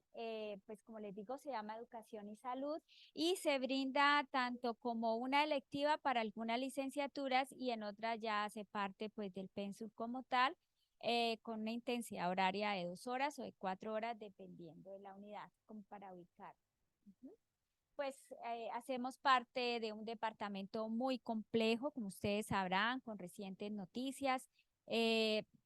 [SPEAKER 6] pues como les digo, se llama Educación y Salud y se brinda tanto como una electiva para algunas licenciaturas y en otras ya hace parte pues del pensum como tal, con una intensidad horaria de 2 horas o de 4 horas dependiendo de la unidad, como para ubicar. Pues hacemos parte de un departamento muy complejo, como ustedes sabrán, con recientes noticias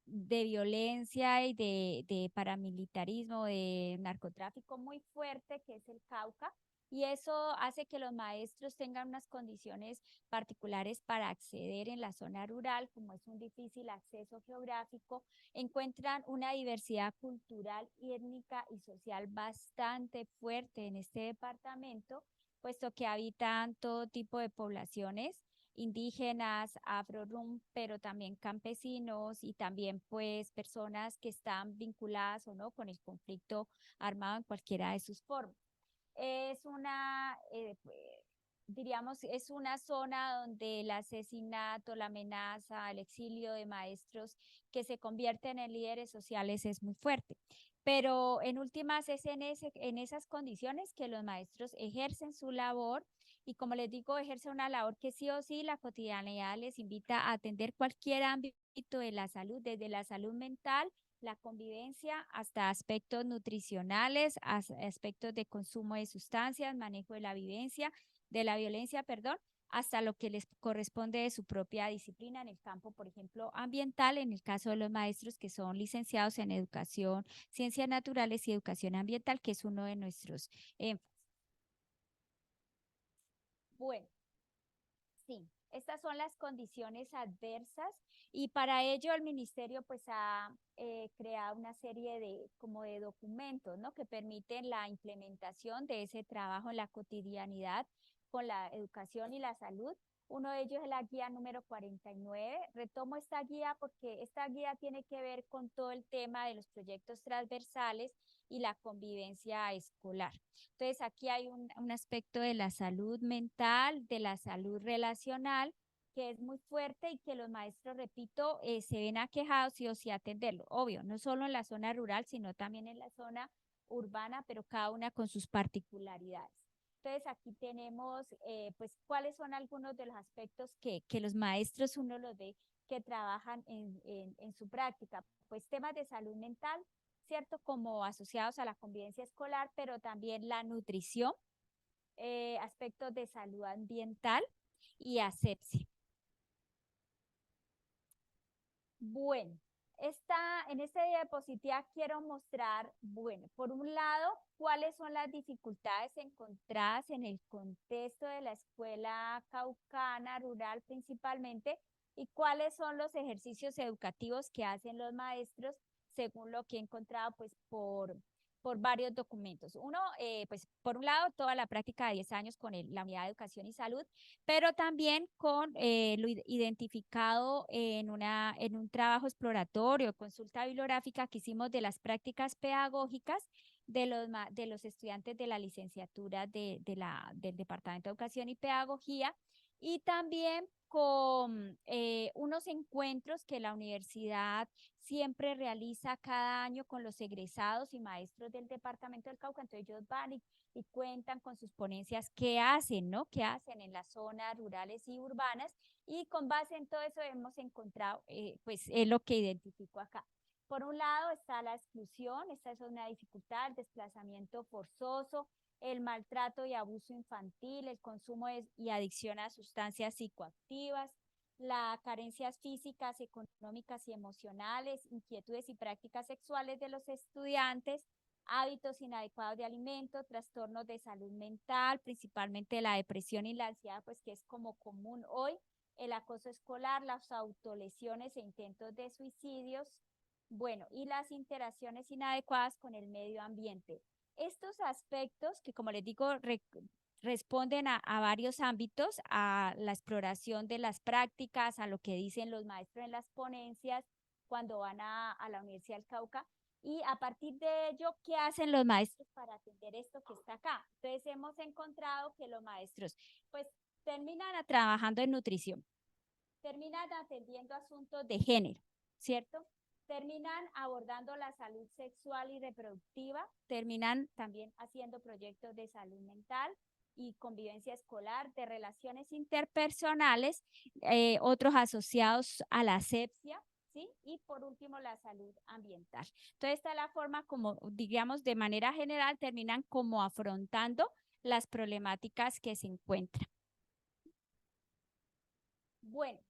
[SPEAKER 6] de violencia y de paramilitarismo, de narcotráfico muy fuerte, que es el Cauca. Y eso hace que los maestros tengan unas condiciones particulares para acceder en la zona rural, como es un difícil acceso geográfico, encuentran una diversidad cultural, étnica y social bastante fuerte en este departamento, puesto que habitan todo tipo de poblaciones indígenas, afro-rum, pero también campesinos y también pues personas que están vinculadas o no con el conflicto armado en cualquiera de sus formas. Es una, diríamos, es una zona donde el asesinato, la amenaza, el exilio de maestros que se convierten en líderes sociales es muy fuerte. Pero en últimas es en esas condiciones que los maestros ejercen su labor y como les digo, ejercen una labor que sí o sí la cotidianidad les invita a atender cualquier ámbito de la salud, desde la salud mental, la convivencia, hasta aspectos nutricionales, aspectos de consumo de sustancias, manejo de la violencia, perdón, hasta lo que les corresponde de su propia disciplina en el campo, por ejemplo, ambiental, en el caso de los maestros que son licenciados en educación, ciencias naturales y educación ambiental, que es uno de nuestros énfasis. Bueno, sí, estas son las condiciones adversas y para ello el ministerio pues ha creado una serie de documentos, ¿no? Que permiten la implementación de ese trabajo en la cotidianidad con la educación y la salud. Uno de ellos es la guía número 49. Retomo esta guía porque esta guía tiene que ver con todo el tema de los proyectos transversales y la convivencia escolar. Entonces, aquí hay un aspecto de la salud mental, de la salud relacional, que es muy fuerte y que los maestros, repito, se ven aquejados sí o sí a atenderlo. Obvio, no solo en la zona rural, sino también en la zona urbana, pero cada una con sus particularidades. Entonces, aquí tenemos, pues, cuáles son algunos de los aspectos que los maestros uno los ve que trabajan en su práctica. Pues temas de salud mental, ¿cierto? Como asociados a la convivencia escolar, pero también la nutrición, aspectos de salud ambiental y asepsia. Bueno, en esta diapositiva quiero mostrar, bueno, por un lado, cuáles son las dificultades encontradas en el contexto de la escuela caucana, rural principalmente, y cuáles son los ejercicios educativos que hacen los maestros según lo que he encontrado pues por varios documentos. Uno, pues por un lado, toda la práctica de 10 años con la Unidad de Educación y Salud, pero también con lo identificado en un trabajo exploratorio, consulta bibliográfica que hicimos de las prácticas pedagógicas de los estudiantes de la licenciatura del Departamento de Educación y Pedagogía, y también con unos encuentros que la universidad siempre realiza cada año con los egresados y maestros del Departamento del Cauca. Entonces ellos van y cuentan con sus ponencias qué hacen, ¿no? Qué hacen en las zonas rurales y urbanas, y con base en todo eso hemos encontrado, pues es lo que identifico acá. Por un lado está la exclusión, esta es una dificultad, el desplazamiento forzoso, el maltrato y abuso infantil, el consumo y adicción a sustancias psicoactivas, las carencias físicas, económicas y emocionales, inquietudes y prácticas sexuales de los estudiantes, hábitos inadecuados de alimento, trastornos de salud mental, principalmente la depresión y la ansiedad, pues que es como común hoy, el acoso escolar, las autolesiones e intentos de suicidios, bueno, y las interacciones inadecuadas con el medio ambiente. Estos aspectos que, como les digo, responden a varios ámbitos, a la exploración de las prácticas, a lo que dicen los maestros en las ponencias cuando van a la Universidad del Cauca, Y a partir de ello, ¿qué hacen los maestros para atender esto que está acá? Entonces hemos encontrado que los maestros pues terminan trabajando en nutrición, terminan atendiendo asuntos de género, ¿cierto? Terminan abordando la salud sexual y reproductiva, terminan también haciendo proyectos de salud mental y convivencia escolar, de relaciones interpersonales, otros asociados a la asepsia, ¿sí? Y por último, la salud ambiental. Entonces, esta es la forma como, digamos, de manera general, terminan como afrontando las problemáticas que se encuentran. Bueno,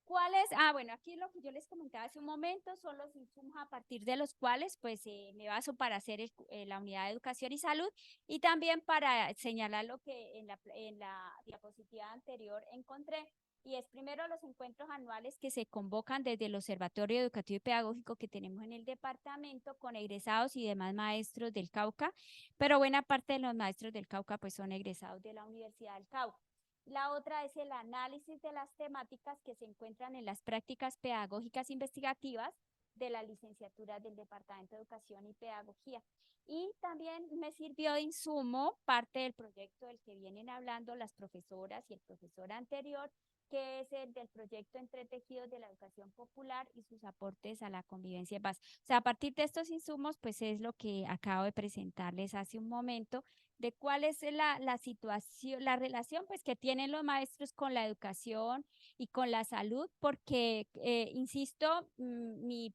[SPEAKER 6] ¿cuáles? Bueno, aquí lo que yo les comentaba hace un momento son los insumos a partir de los cuales pues me baso para hacer la unidad de educación y salud y también para señalar lo que en la diapositiva anterior encontré. Y es primero los encuentros anuales que se convocan desde el Observatorio Educativo y Pedagógico que tenemos en el departamento con egresados y demás maestros del Cauca, pero buena parte de los maestros del Cauca pues son egresados de la Universidad del Cauca. La otra es el análisis de las temáticas que se encuentran en las prácticas pedagógicas investigativas de la licenciatura del Departamento de Educación y Pedagogía. Y también me sirvió de insumo parte del proyecto del que vienen hablando las profesoras y el profesor anterior, que es el del proyecto Entretejidos de la Educación Popular y sus aportes a la convivencia en paz. O sea, a partir de estos insumos, pues es lo que acabo de presentarles hace un momento, de cuál es la situación, la relación pues que tienen los maestros con la educación y con la salud, porque, insisto, mi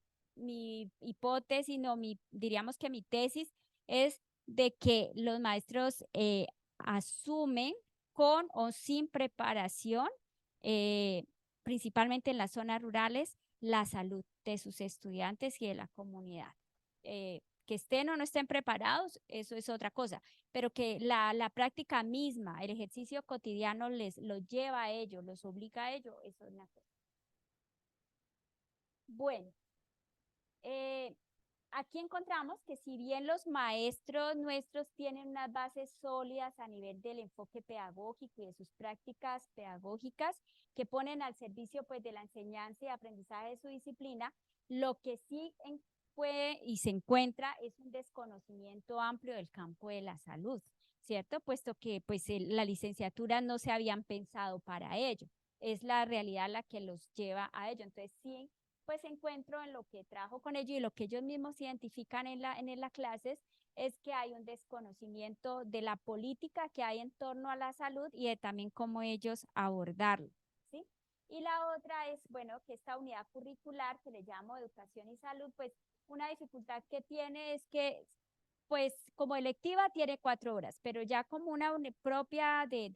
[SPEAKER 6] hipótesis, no, diríamos que mi tesis es de que los maestros asumen con o sin preparación, eh, principalmente en las zonas rurales, la salud de sus estudiantes y de la comunidad. Que estén o no estén preparados, eso es otra cosa, pero que la práctica misma, el ejercicio cotidiano los lleva a ello, los obliga a ello, eso es una cosa. Bueno, aquí encontramos que si bien los maestros nuestros tienen unas bases sólidas a nivel del enfoque pedagógico y de sus prácticas pedagógicas que ponen al servicio pues de la enseñanza y aprendizaje de su disciplina, lo que sí puede y se encuentra es un desconocimiento amplio del campo de la salud, ¿cierto? Puesto que pues la licenciatura no se habían pensado para ello. Es la realidad la que los lleva a ello. Entonces sí, pues encuentro en lo que trabajo con ellos y lo que ellos mismos identifican en las clases es que hay un desconocimiento de la política que hay en torno a la salud y de también cómo ellos abordarlo, ¿sí? Y la otra es, bueno, que esta unidad curricular que le llamo educación y salud, pues una dificultad que tiene es que pues como electiva tiene 4 horas, pero ya como una propia de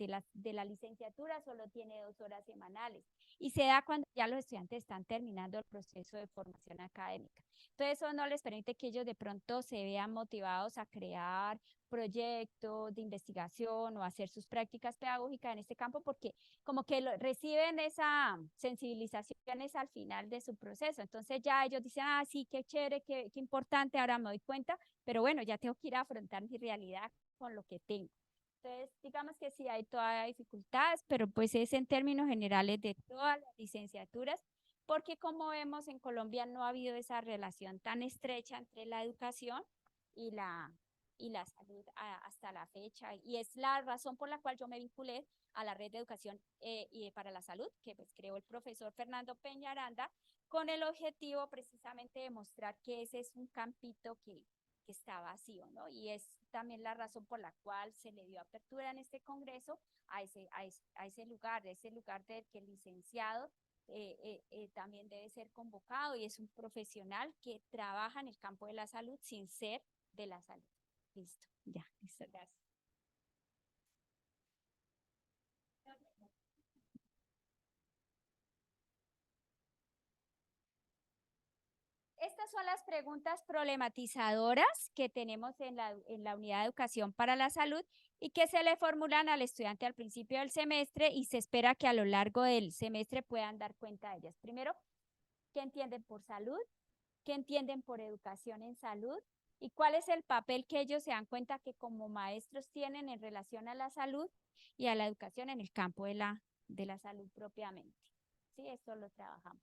[SPEAKER 6] la licenciatura solo tiene 2 horas semanales y se da cuando ya los estudiantes están terminando el proceso de formación académica. Entonces eso no les permite que ellos de pronto se vean motivados a crear proyectos de investigación o hacer sus prácticas pedagógicas en este campo porque como que reciben esa sensibilizaciones al final de su proceso. Entonces ya ellos dicen, ah, sí, qué chévere, qué importante, ahora me doy cuenta, pero bueno, ya tengo que ir a afrontar mi realidad con lo que tengo. Entonces, digamos que sí hay todavía dificultades, pero pues es en términos generales de todas las licenciaturas, porque como vemos en Colombia no ha habido esa relación tan estrecha entre la educación y la salud hasta la fecha. Y es la razón por la cual yo me vinculé a la red de educación y para la salud, que pues creó el profesor Fernando Peñaranda, con el objetivo precisamente de mostrar que ese es un campito que está vacío, ¿no? Y es también la razón por la cual se le dio apertura en este congreso a ese lugar del que el licenciado también debe ser convocado y es un profesional que trabaja en el campo de la salud sin ser de la salud. Listo, ya, listo, gracias. Estas son las preguntas problematizadoras que tenemos en la unidad de educación para la salud y que se le formulan al estudiante al principio del semestre y se espera que a lo largo del semestre puedan dar cuenta de ellas. Primero, ¿qué entienden por salud? ¿Qué entienden por educación en salud? ¿Y cuál es el papel que ellos se dan cuenta que como maestros tienen en relación a la salud y a la educación en el campo de la salud propiamente? Sí, esto lo trabajamos.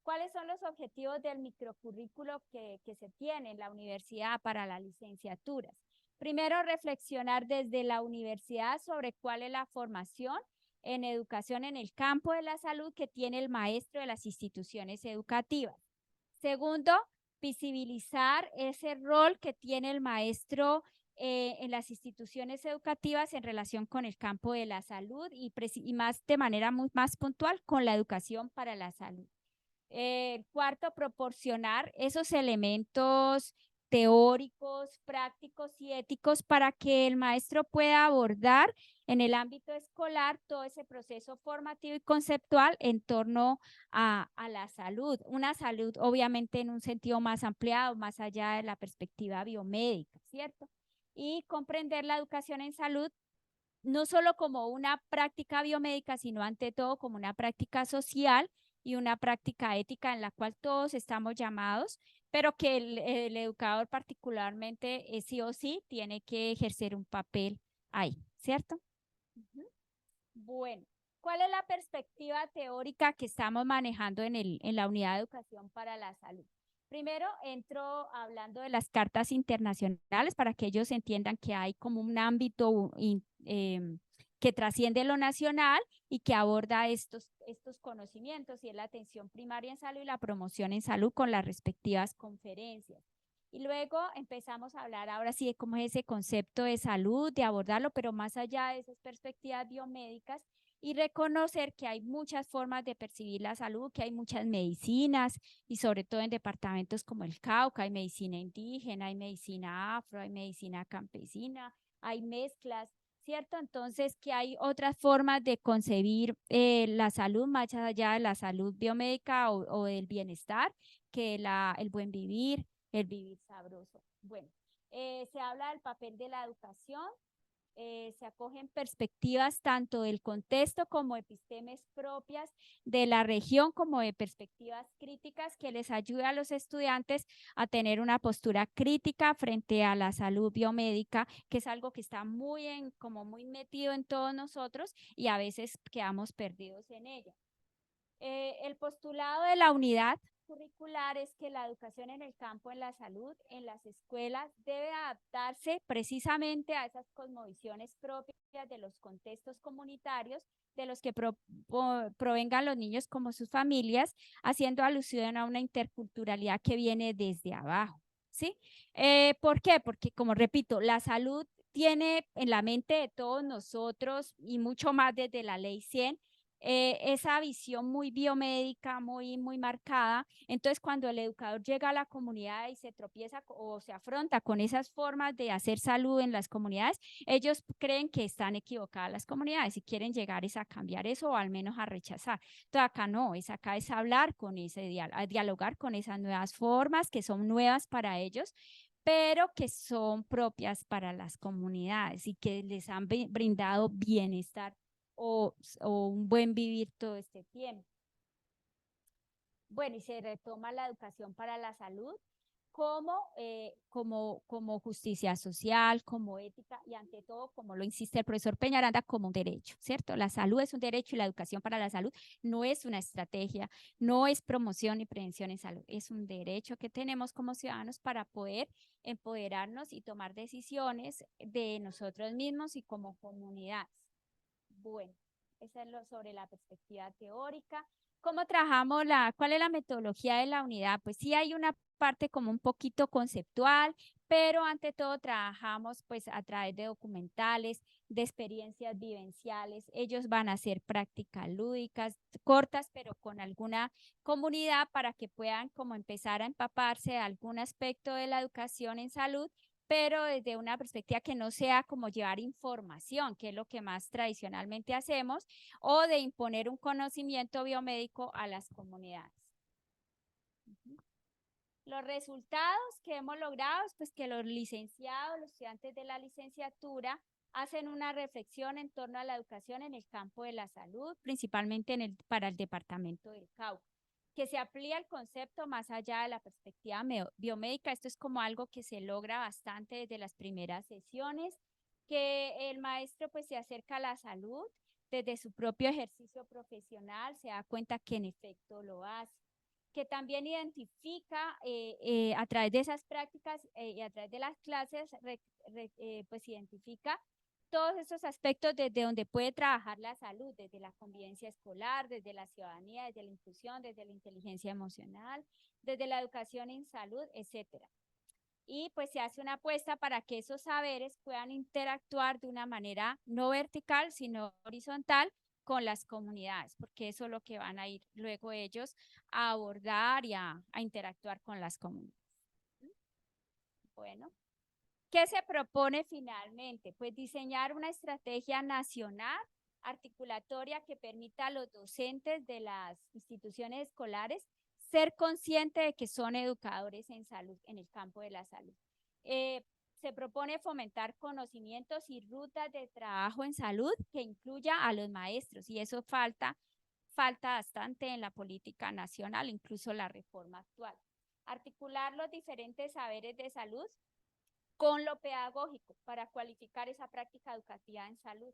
[SPEAKER 6] ¿Cuáles son los objetivos del microcurrículo que se tiene en la universidad para las licenciaturas? Primero, reflexionar desde la universidad sobre cuál es la formación en educación en el campo de la salud que tiene el maestro de las instituciones educativas. Segundo, visibilizar ese rol que tiene el maestro en las instituciones educativas en relación con el campo de la salud y más de manera más puntual con la educación para la salud. Cuarto, proporcionar esos elementos teóricos, prácticos y éticos para que el maestro pueda abordar en el ámbito escolar todo ese proceso formativo y conceptual en torno a la salud. Una salud obviamente en un sentido más ampliado, más allá de la perspectiva biomédica, ¿cierto? Y comprender la educación en salud no solo como una práctica biomédica, sino ante todo como una práctica social y una práctica ética en la cual todos estamos llamados, pero que el educador particularmente sí o sí tiene que ejercer un papel ahí, ¿cierto? Ujú. Bueno, ¿cuál es la perspectiva teórica que estamos manejando en la unidad de educación para la salud? Primero, entro hablando de las cartas internacionales para que ellos entiendan que hay como un ámbito que trasciende lo nacional y que aborda estos conocimientos, y es la atención primaria en salud y la promoción en salud con las respectivas conferencias. Y luego empezamos a hablar ahora sí de cómo es ese concepto de salud, de abordarlo, pero más allá de esas perspectivas biomédicas, y reconocer que hay muchas formas de percibir la salud, que hay muchas medicinas, y sobre todo en departamentos como el Cauca, hay medicina indígena, hay medicina afro, hay medicina campesina, hay mezclas, ¿cierto? Entonces, que hay otras formas de concebir la salud más allá de la salud biomédica o del bienestar, que el buen vivir, el vivir sabroso. Bueno, se habla del papel de la educación. Se acogen perspectivas tanto del contexto como epistemes propias de la región, como de perspectivas críticas que les ayude a los estudiantes a tener una postura crítica frente a la salud biomédica, que es algo que está como muy metido en todos nosotros y a veces quedamos perdidos en ella. El postulado de la unidad curricular es que la educación en el campo de la salud en las escuelas debe adaptarse precisamente a esas cosmovisiones propias de los contextos comunitarios de los que provengan los niños como sus familias, haciendo alusión a una interculturalidad que viene desde abajo, ¿sí? ¿Por qué? Porque, como repito, la salud tiene en la mente de todos nosotros y mucho más desde la Ley 100, esa visión muy biomédica, muy marcada. Entonces, cuando el educador llega a la comunidad y se tropieza o se afronta con esas formas de hacer salud en las comunidades, ellos creen que están equivocadas las comunidades y quieren llegar a cambiar eso o al menos a rechazar. Entonces, acá no, acá es hablar con a dialogar con esas nuevas formas que son nuevas para ellos, pero que son propias para las comunidades y que les han brindado bienestar o un buen vivir todo este tiempo. Bueno, y se retoma la educación para la salud como justicia social, como ética y ante todo, como lo insiste el profesor Peñaranda, como un derecho, ¿cierto? La salud es un derecho y la educación para la salud no es una estrategia, no es promoción ni prevención en salud, es un derecho que tenemos como ciudadanos para poder empoderarnos y tomar decisiones de nosotros mismos y como comunidades. Bueno, eso es lo sobre la perspectiva teórica. ¿Cómo trabajamos cuál es la metodología de la unidad? Pues sí hay una parte como un poquito conceptual, pero ante todo trabajamos pues a través de documentales, de experiencias vivenciales. Ellos van a hacer prácticas lúdicas, cortas, pero con alguna comunidad para que puedan como empezar a empaparse de algún aspecto de la educación en salud, pero desde una perspectiva que no sea como llevar información, que es lo que más tradicionalmente hacemos, o de imponer un conocimiento biomédico a las comunidades. Los resultados que hemos logrado es pues que los licenciados, los estudiantes de la licenciatura, hacen una reflexión en torno a la educación en el campo de la salud, principalmente para el departamento del Cauca, que se amplía el concepto más allá de la perspectiva biomédica. Esto es como algo que se logra bastante desde las primeras sesiones, que el maestro pues se acerca a la salud desde su propio ejercicio profesional, se da cuenta que en efecto lo hace. que también identifica a través de esas prácticas y a través de las clases, pues identifica todos esos aspectos desde donde puede trabajar la salud, desde la convivencia escolar, desde la ciudadanía, desde la inclusión, desde la inteligencia emocional, desde la educación en salud, etcétera. Y pues se hace una apuesta para que esos saberes puedan interactuar de una manera no vertical, sino horizontal con las comunidades, porque eso es lo que van a ir luego ellos a abordar y a interactuar con las comunidades. Bueno, ¿qué se propone finalmente? Pues diseñar una estrategia nacional articulatoria que permita a los docentes de las instituciones escolares ser conscientes de que son educadores en salud, en el campo de la salud. Se propone fomentar conocimientos y rutas de trabajo en salud que incluya a los maestros, y eso falta bastante en la política nacional, incluso la reforma actual. Articular los diferentes saberes de salud con lo pedagógico para cualificar esa práctica educativa en salud.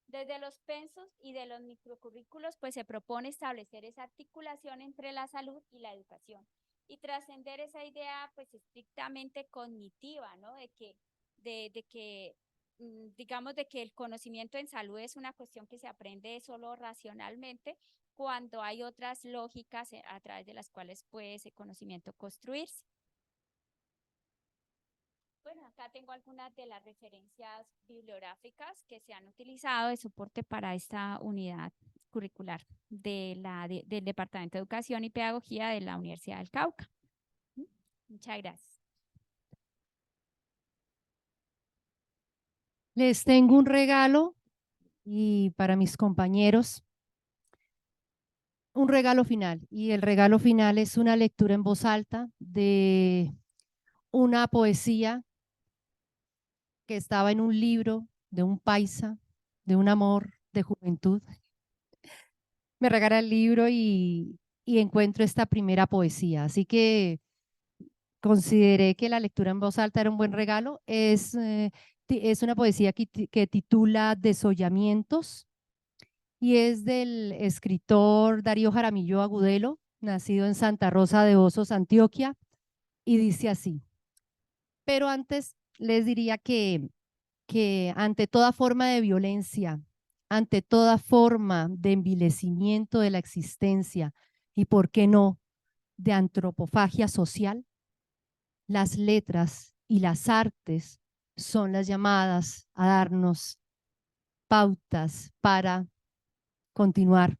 [SPEAKER 6] Desde los pensos y de los microcurrículos, pues se propone establecer esa articulación entre la salud y la educación y trascender esa idea pues estrictamente cognitiva, ¿no? Digamos, de que el conocimiento en salud es una cuestión que se aprende solo racionalmente, cuando hay otras lógicas a través de las cuales puede ese conocimiento construirse. Bueno, acá tengo algunas de las referencias bibliográficas que se han utilizado de soporte para esta unidad curricular del Departamento de Educación y Pedagogía de la Universidad del Cauca. Muchas gracias.
[SPEAKER 1] Les tengo un regalo y para mis compañeros, un regalo final. Y el regalo final es una lectura en voz alta de una poesía que estaba en un libro de un paisa, de un amor de juventud. Me regala el libro y encuentro esta primera poesía. Así que consideré que la lectura en voz alta era un buen regalo. Es una poesía que titula Desollamientos y es del escritor Darío Jaramillo Agudelo, nacido en Santa Rosa de Osos, Antioquia, y dice así. Pero antes les diría que ante toda forma de violencia, ante toda forma de envilecimiento de la existencia y, ¿por qué no?, de antropofagia social, las letras y las artes son las llamadas a darnos pautas para continuar,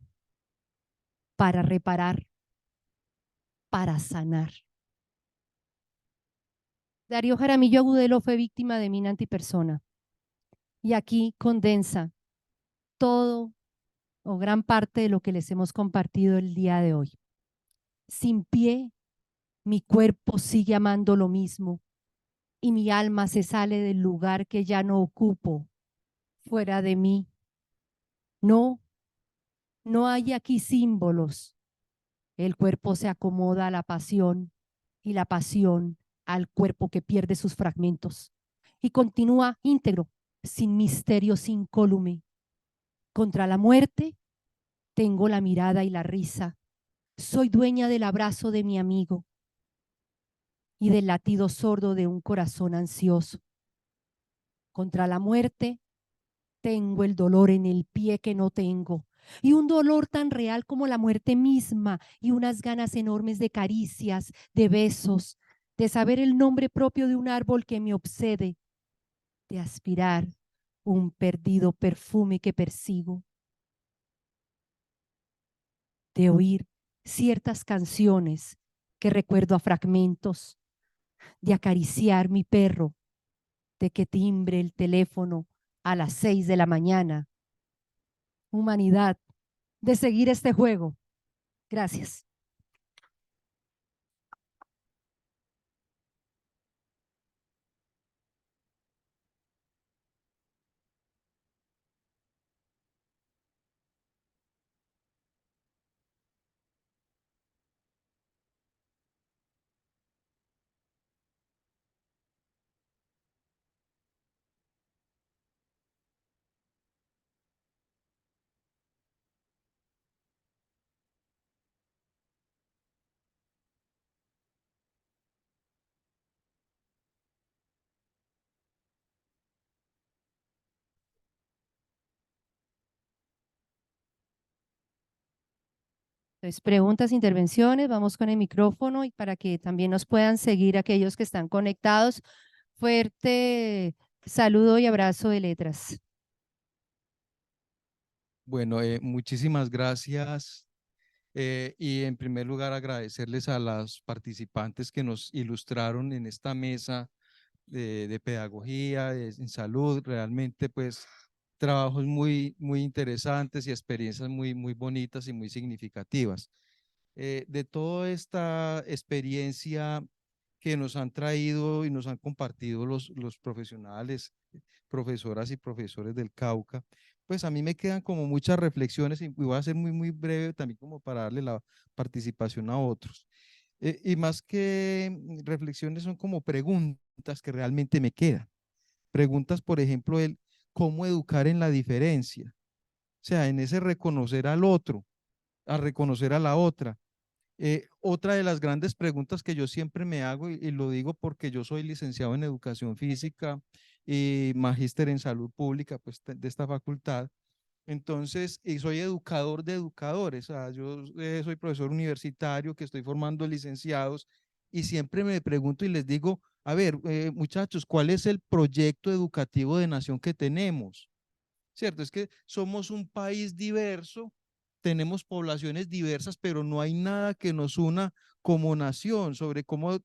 [SPEAKER 1] para reparar, para sanar. Darío Jaramillo Agudelo fue víctima de mina antipersona y aquí condensa todo o gran parte de lo que les hemos compartido el día de hoy. Sin pie, mi cuerpo sigue amando lo mismo y mi alma se sale del lugar que ya no ocupo fuera de mí. No, no hay aquí símbolos. El cuerpo se acomoda a la pasión y la pasión al cuerpo que pierde sus fragmentos y continúa íntegro, sin misterio, sin incólume. Contra la muerte tengo la mirada y la risa. Soy dueña del abrazo de mi amigo y del latido sordo de un corazón ansioso. Contra la muerte tengo el dolor en el pie que no tengo y un dolor tan real como la muerte misma y unas ganas enormes de caricias, de besos, de saber el nombre propio de un árbol que me obsede, de aspirar un perdido perfume que persigo, de oír ciertas canciones que recuerdo a fragmentos, de acariciar mi perro, de que timbre el teléfono a las 6 de la mañana. Humanidad, de seguir este juego. Gracias. Entonces, preguntas, intervenciones, vamos con el micrófono y para que también nos puedan seguir aquellos que están conectados. Fuerte saludo y abrazo de letras.
[SPEAKER 7] Bueno, muchísimas gracias. Y en primer lugar agradecerles a las participantes que nos ilustraron en esta mesa de pedagogía, en salud, realmente pues trabajos muy interesantes y experiencias muy bonitas y muy significativas. De toda esta experiencia que nos han traído y nos han compartido los profesionales, profesoras y profesores del Cauca, pues a mí me quedan como muchas reflexiones y voy a ser muy breve también como para darle la participación a otros. Y más que reflexiones son como preguntas que realmente me quedan. Preguntas, por ejemplo, el cómo educar en la diferencia, o sea, en ese reconocer al otro, a reconocer a la otra. Otra de las grandes preguntas que yo siempre me hago, y lo digo porque yo soy licenciado en educación física y magíster en salud pública, pues de esta facultad. Entonces, y soy educador de educadores, o sea, yo soy profesor universitario que estoy formando licenciados y siempre me pregunto y les digo, a ver, muchachos, ¿cuál es el proyecto educativo de nación que tenemos? ¿Cierto? Es que somos un país diverso, tenemos poblaciones diversas, pero no hay nada que nos una como nación sobre cómo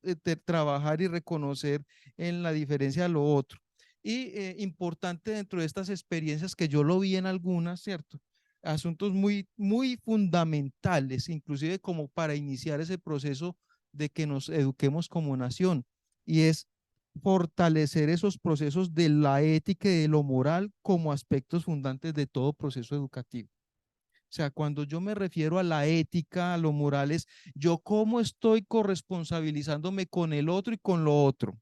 [SPEAKER 7] trabajar y reconocer en la diferencia de lo otro. Y importante dentro de estas experiencias que yo lo vi en algunas, ¿cierto? Asuntos muy fundamentales, inclusive como para iniciar ese proceso de que nos eduquemos como nación. Y es fortalecer esos procesos de la ética y de lo moral como aspectos fundantes de todo proceso educativo. O sea, cuando yo me refiero a la ética, a lo moral, es yo cómo estoy corresponsabilizándome con el otro y con lo otro,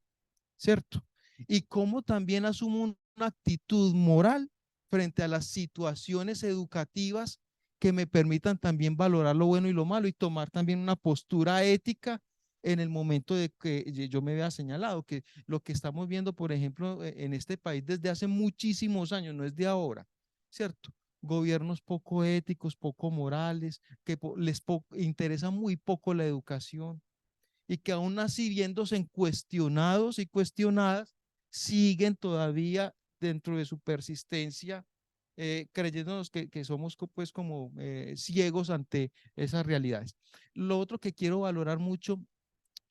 [SPEAKER 7] ¿cierto? Y cómo también asumo una actitud moral frente a las situaciones educativas que me permitan también valorar lo bueno y lo malo y tomar también una postura ética en el momento de que yo me vea señalado, que lo que estamos viendo, por ejemplo, en este país desde hace muchísimos años, no es de ahora, ¿cierto? Gobiernos poco éticos, poco morales, que les interesa muy poco la educación y que aún así viéndose cuestionados y cuestionadas, siguen todavía dentro de su persistencia, creyéndonos que somos pues como ciegos ante esas realidades. Lo otro que quiero valorar mucho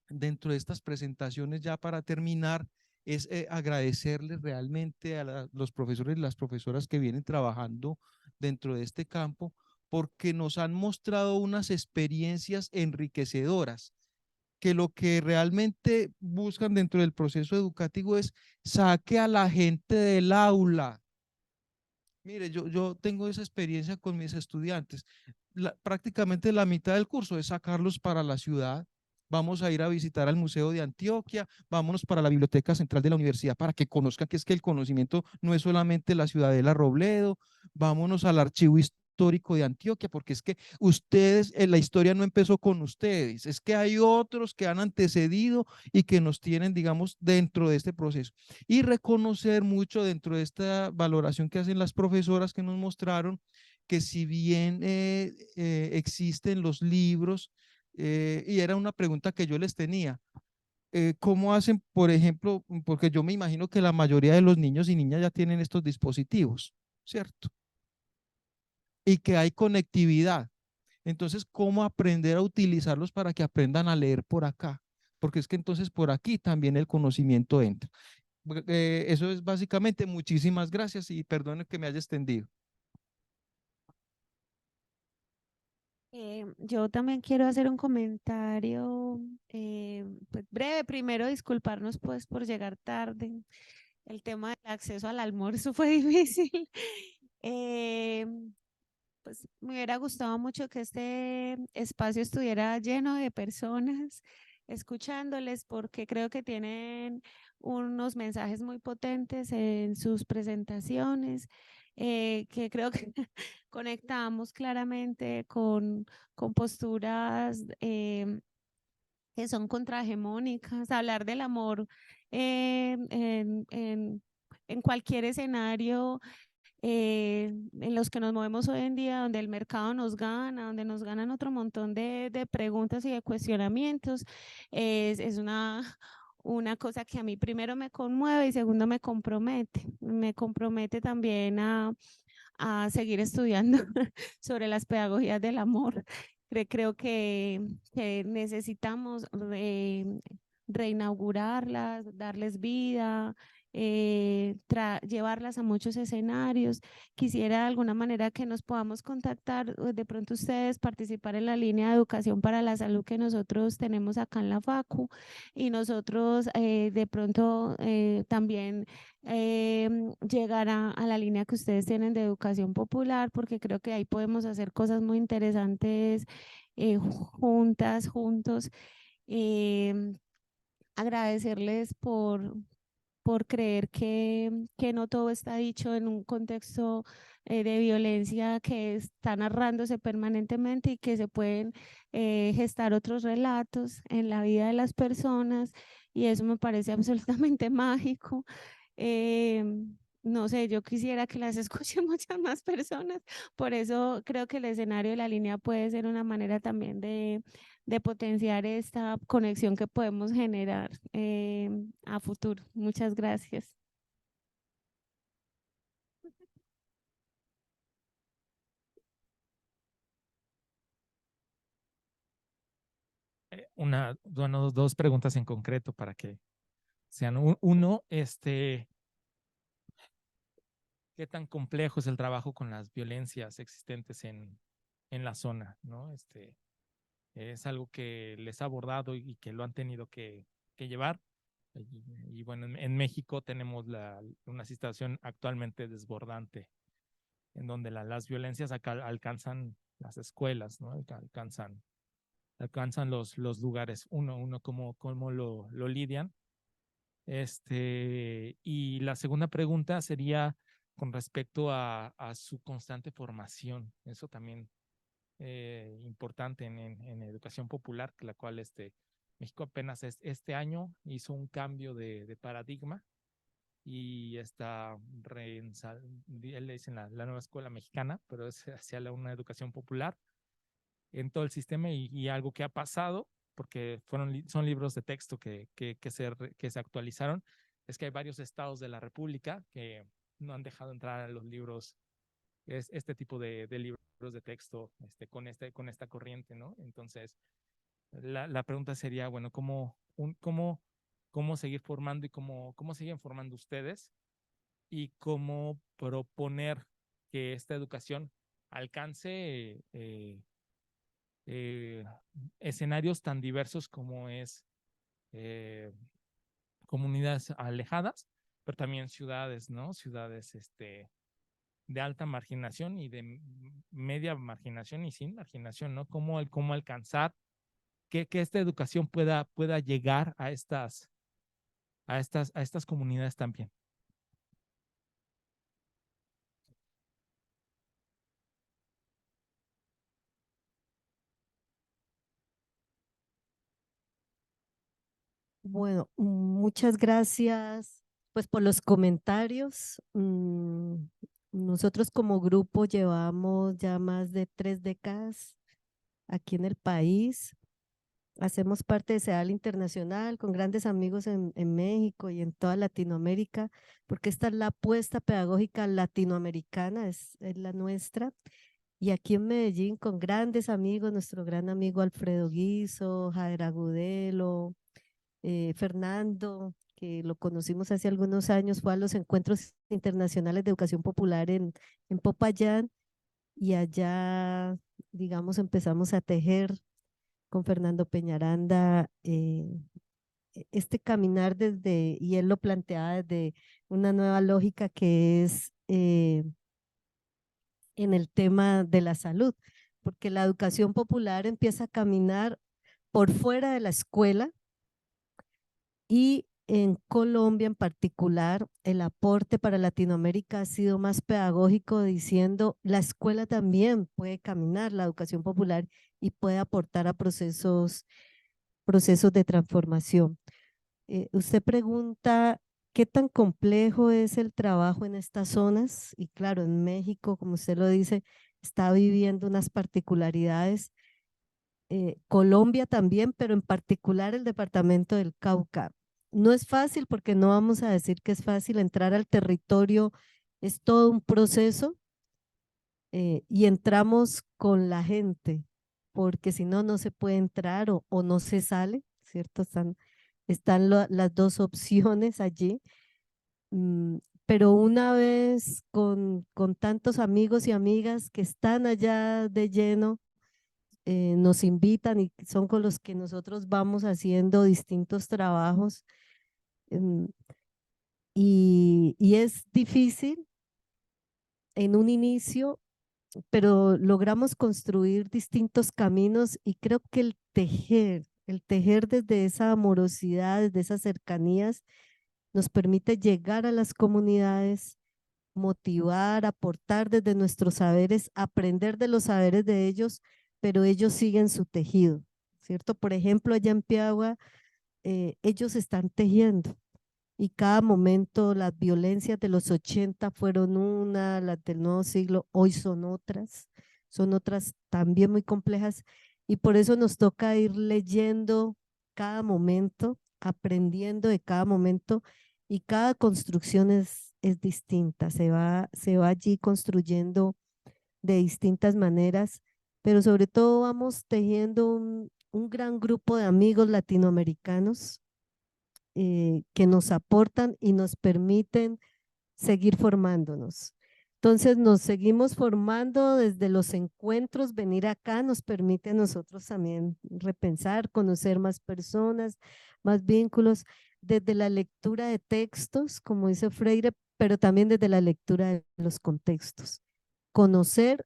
[SPEAKER 7] dentro de estas presentaciones ya para terminar es agradecerles realmente a los profesores y las profesoras que vienen trabajando dentro de este campo porque nos han mostrado unas experiencias enriquecedoras que lo que realmente buscan dentro del proceso educativo es saque a la gente del aula. Mire, yo tengo esa experiencia con mis estudiantes. Prácticamente la mitad del curso es sacarlos para la ciudad. Vamos a ir a visitar al Museo de Antioquia, vámonos para la Biblioteca Central de la Universidad para que conozcan que es que el conocimiento no es solamente la Ciudadela Robledo, vámonos al Archivo Histórico de Antioquia, porque es que ustedes, la historia no empezó con ustedes, es que hay otros que han antecedido y que nos tienen, digamos, dentro de este proceso y reconocer mucho dentro de esta valoración que hacen las profesoras que nos mostraron que si bien existen los libros, y era una pregunta que yo les tenía, ¿cómo hacen, por ejemplo, porque yo me imagino que la mayoría de los niños y niñas ya tienen estos dispositivos, ¿cierto? Y que hay conectividad. Entonces, ¿cómo aprender a utilizarlos para que aprendan a leer por acá? Porque es que entonces por aquí también el conocimiento entra. Eso es básicamente, muchísimas gracias y perdone que me haya extendido.
[SPEAKER 8] Yo también quiero hacer un comentario pues breve. Primero, disculparnos pues por llegar tarde. El tema del acceso al almuerzo fue difícil. Eh, pues me hubiera gustado mucho que este espacio estuviera lleno de personas escuchándoles porque creo que tienen unos mensajes muy potentes en sus presentaciones, que creo que conectamos claramente con posturas que son contrahegemónicas. Hablar del amor en cualquier escenario en los que nos movemos hoy en día, donde el mercado nos gana, donde nos ganan otro montón de preguntas y de cuestionamientos, es una cosa que a mí primero me conmueve y segundo me compromete también a seguir estudiando sobre las pedagogías del amor. Creo que necesitamos reinaugurarlas, darles vida, llevarlas a muchos escenarios. Quisiera de alguna manera que nos podamos contactar, de pronto ustedes participar en la línea de educación para la salud que nosotros tenemos acá en la FACU, y nosotros de pronto también llegar a la línea que ustedes tienen de educación popular, porque creo que ahí podemos hacer cosas muy interesantes juntas, juntos. Agradecerles por creer que no todo está dicho en un contexto de violencia que está narrándose permanentemente, y que se pueden gestar otros relatos en la vida de las personas, y eso me parece absolutamente mágico. No sé, yo quisiera que las escuchen muchas más personas, por eso creo que el escenario de la línea puede ser una manera también de potenciar esta conexión que podemos generar a futuro. Muchas gracias.
[SPEAKER 9] Bueno, dos preguntas en concreto para que sean uno, ¿qué tan complejo es el trabajo con las violencias existentes en la zona, ¿no? Es algo que les ha abordado y que lo han tenido que llevar. Y bueno, en México tenemos una situación actualmente desbordante, en donde las violencias acá alcanzan las escuelas, ¿no? Alcanzan los lugares. Uno cómo lo lidian. Y la segunda pregunta sería con respecto a su constante formación. Eso también importante en educación popular, la cual México apenas este año hizo un cambio de paradigma y está él le dicen la nueva escuela mexicana, pero es hacia una educación popular en todo el sistema, y algo que ha pasado, porque son libros de texto que se actualizaron, es que hay varios estados de la República que no han dejado entrar a los libros, este tipo de libros de texto con esta corriente, ¿no? Entonces, la pregunta sería, bueno, ¿cómo seguir formando y cómo siguen formando ustedes, y cómo proponer que esta educación alcance escenarios tan diversos como es comunidades alejadas, pero también ciudades, ¿no? Ciudades de alta marginación y de media marginación y sin marginación, ¿no? Cómo alcanzar que esta educación pueda llegar a estas comunidades también.
[SPEAKER 3] Bueno, muchas gracias pues por los comentarios. Nosotros como grupo llevamos ya más de 3 décadas aquí en el país. Hacemos parte de CEDAL Internacional con grandes amigos en México y en toda Latinoamérica, porque esta es la apuesta pedagógica latinoamericana, es la nuestra. Y aquí en Medellín con grandes amigos, nuestro gran amigo Alfredo Guizo, Jader Agudelo, Fernando, que lo conocimos hace algunos años, fue a los encuentros internacionales de educación popular en Popayán, y allá, digamos, empezamos a tejer con Fernando Peñaranda este caminar desde, y él lo planteaba desde una nueva lógica que es en el tema de la salud, porque la educación popular empieza a caminar por fuera de la escuela, y en Colombia en particular el aporte para Latinoamérica ha sido más pedagógico, diciendo la escuela también puede caminar, la educación popular, y puede aportar a procesos de transformación. Usted pregunta ¿Qué tan complejo es el trabajo en estas zonas? Y claro, en México, como usted lo dice, está viviendo unas particularidades. Colombia también, pero en particular el departamento del Cauca. No es fácil porque no vamos a decir que es fácil entrar al territorio, es todo un proceso y entramos con la gente, porque si no, no se puede entrar o no se sale, ¿cierto? Están las dos opciones allí. Pero una vez con tantos amigos y amigas que están allá de lleno, nos invitan y son con los que nosotros vamos haciendo distintos trabajos. Y es difícil en un inicio, pero logramos construir distintos caminos y creo que el tejer desde esa amorosidad, desde esas cercanías, nos permite llegar a las comunidades, motivar, aportar desde nuestros saberes, aprender de los saberes de ellos, pero ellos siguen su tejido, ¿cierto? Por ejemplo, allá en Piagua, ellos están tejiendo y cada momento las violencias de los 80 fueron una, las del nuevo siglo hoy son otras también muy complejas y por eso nos toca ir leyendo cada momento, aprendiendo de cada momento y cada construcción es distinta, se va allí construyendo de distintas maneras, pero sobre todo vamos tejiendo un gran grupo de amigos latinoamericanos que nos aportan y nos permiten seguir formándonos. Entonces nos seguimos formando desde los encuentros, venir acá nos permite a nosotros también repensar, conocer más personas, más vínculos, desde la lectura de textos, como dice Freire, pero también desde la lectura de los contextos. Conocer,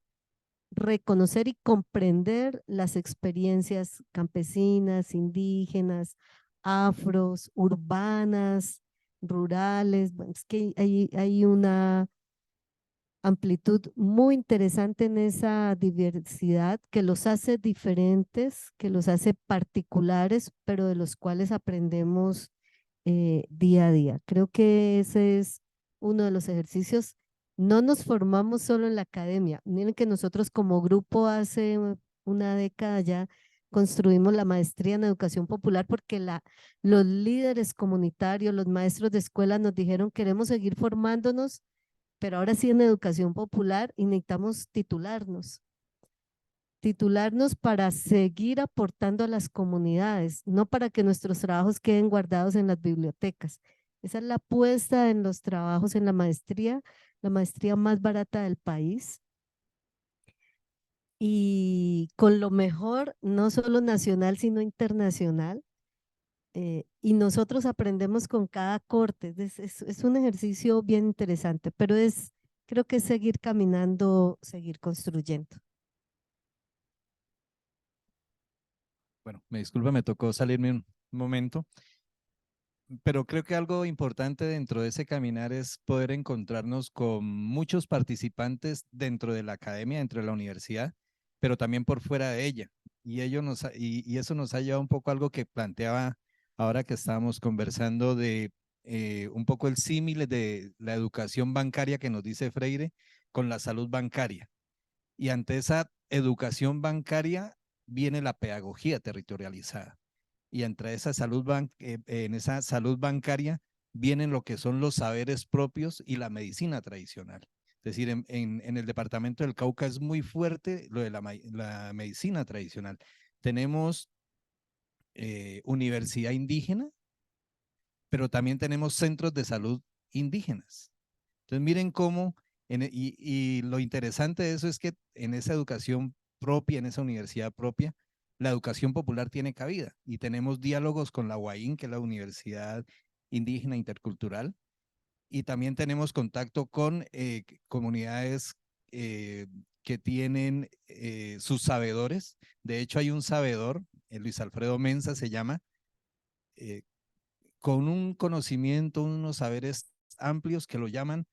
[SPEAKER 3] reconocer y comprender las experiencias campesinas, indígenas, afros, urbanas, rurales. Bueno, es que hay una amplitud muy interesante en esa diversidad que los hace diferentes, que los hace particulares, pero de los cuales aprendemos día a día. Creo que ese es uno de los ejercicios. No nos formamos solo en la academia. Miren que nosotros como grupo hace una década ya construimos la maestría en educación popular porque los líderes comunitarios, los maestros de escuela nos dijeron queremos seguir formándonos, pero ahora sí en educación popular y necesitamos titularnos para seguir aportando a las comunidades, no para que nuestros trabajos queden guardados en las bibliotecas. Esa es la apuesta en los trabajos en la maestría más barata del país. Y con lo mejor, no solo nacional, sino internacional. Y nosotros aprendemos con cada corte. Es un ejercicio bien interesante, pero creo que es seguir caminando, seguir construyendo.
[SPEAKER 2] Bueno, me disculpa, me tocó salirme un momento, pero creo que algo importante dentro de ese caminar es poder encontrarnos con muchos participantes dentro de la academia, dentro de la universidad, pero también por fuera de ella. Y eso nos ha llevado un poco a algo que planteaba ahora que estábamos conversando de un poco el símil de la educación bancaria que nos dice Freire con la salud bancaria. Y ante esa educación bancaria viene la pedagogía territorializada. Y entre esa en esa salud bancaria vienen lo que son los saberes propios y la medicina tradicional. Es decir, en el departamento del Cauca es muy fuerte lo de la medicina tradicional. Tenemos universidad indígena, pero también tenemos centros de salud indígenas. Entonces miren cómo, y lo interesante de eso es que en esa educación propia, en esa universidad propia, la educación popular tiene cabida y tenemos diálogos con la UAIN, que es la Universidad Indígena Intercultural, y también tenemos contacto con comunidades que tienen sus sabedores. De hecho, hay un sabedor, Luis Alfredo Mensa se llama, con un conocimiento, unos saberes amplios que lo llaman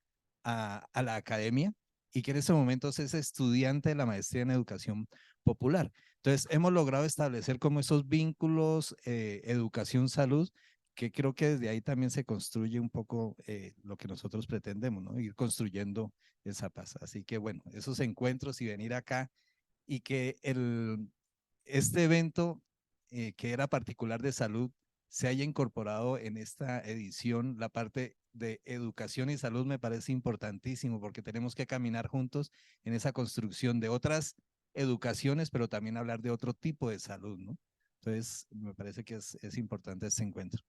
[SPEAKER 2] a la academia y que en ese momento es estudiante de la maestría en educación popular. Entonces, hemos logrado establecer como esos vínculos educación-salud que creo que desde ahí también se construye un poco lo que nosotros pretendemos, ¿no? Ir construyendo esa paz. Así que bueno, esos encuentros y venir acá y que este evento que era particular de salud se haya incorporado en esta edición la parte de educación y salud me parece importantísimo porque tenemos que caminar juntos en esa construcción de otras educaciones, pero también hablar de otro tipo de salud, ¿no? Entonces, me parece que es importante este encuentro.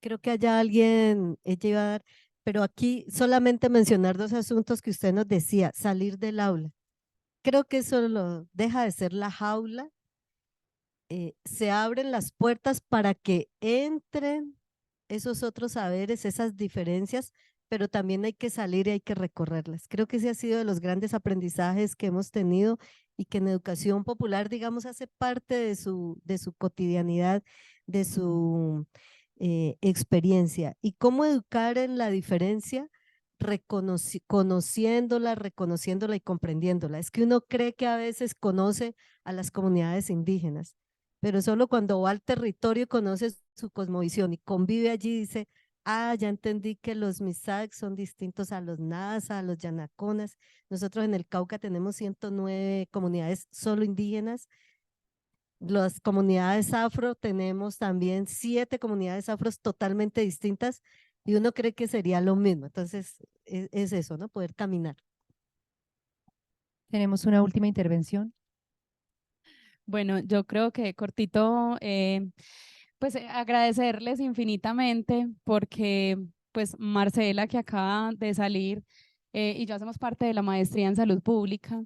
[SPEAKER 3] Creo que haya alguien, ella iba a dar, pero aquí solamente mencionar dos asuntos que usted nos decía, salir del aula. Creo que eso deja de ser la jaula, se abren las puertas para que entren esos otros saberes, esas diferencias, pero también hay que salir y hay que recorrerlas. Creo que ese ha sido de los grandes aprendizajes que hemos tenido y que en educación popular, digamos, hace parte de su cotidianidad, de su experiencia. Y cómo educar en la diferencia, reconociéndola y comprendiéndola. Es que uno cree que a veces conoce a las comunidades indígenas, pero solo cuando va al territorio y conoce su cosmovisión y convive allí, dice, ah, ya entendí que los Misak son distintos a los Nasa, a los Yanaconas. Nosotros en el Cauca tenemos 109 comunidades solo indígenas. Las comunidades afro tenemos también 7 comunidades afros totalmente distintas y uno cree que sería lo mismo. Entonces, es eso, ¿no? Poder caminar.
[SPEAKER 1] Tenemos una última intervención.
[SPEAKER 10] Bueno, yo creo que cortito, pues agradecerles infinitamente porque pues Marcela que acaba de salir y yo hacemos parte de la maestría en salud pública,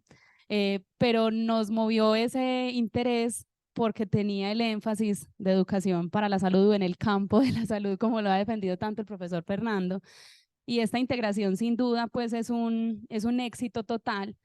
[SPEAKER 10] pero nos movió ese interés porque tenía el énfasis de educación para la salud en el campo de la salud como lo ha defendido tanto el profesor Fernando. Y esta integración sin duda pues es un éxito total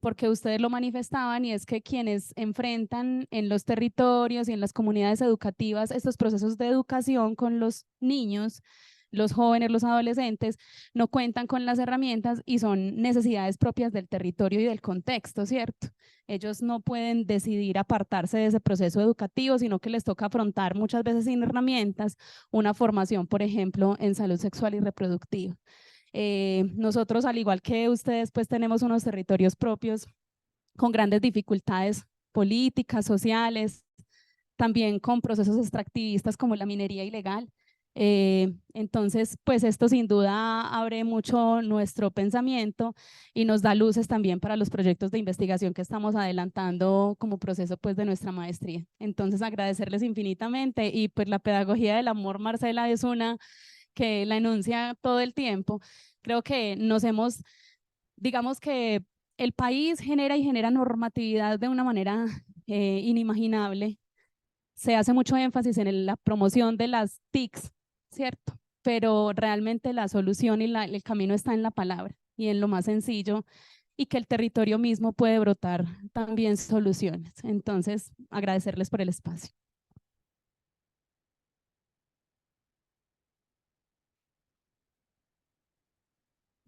[SPEAKER 10] porque ustedes lo manifestaban y es que quienes enfrentan en los territorios y en las comunidades educativas estos procesos de educación con los niños, los jóvenes, los adolescentes, no cuentan con las herramientas y son necesidades propias del territorio y del contexto, ¿cierto? Ellos no pueden decidir apartarse de ese proceso educativo, sino que les toca afrontar muchas veces sin herramientas una formación, por ejemplo, en salud sexual y reproductiva. Nosotros, al igual que ustedes, pues tenemos unos territorios propios con grandes dificultades políticas, sociales, también con procesos extractivistas como la minería ilegal. Entonces, pues esto sin duda abre mucho nuestro pensamiento y nos da luces también para los proyectos de investigación que estamos adelantando como proceso pues de nuestra maestría. Entonces, agradecerles infinitamente y pues la pedagogía del amor, Marcela, es una que la enuncia todo el tiempo. Creo que digamos que el país genera normatividad de una manera inimaginable. Se hace mucho énfasis en la promoción de las TICs, ¿cierto? Pero realmente la solución y el camino está en la palabra y en lo más sencillo y que el territorio mismo puede brotar también soluciones. Entonces, agradecerles por el espacio.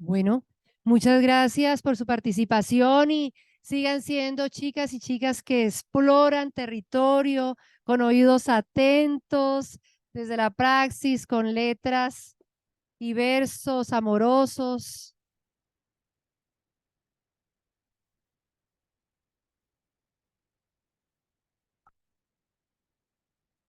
[SPEAKER 1] Bueno, muchas gracias por su participación y sigan siendo chicas y chicas que exploran territorio con oídos atentos desde la praxis, con letras y versos amorosos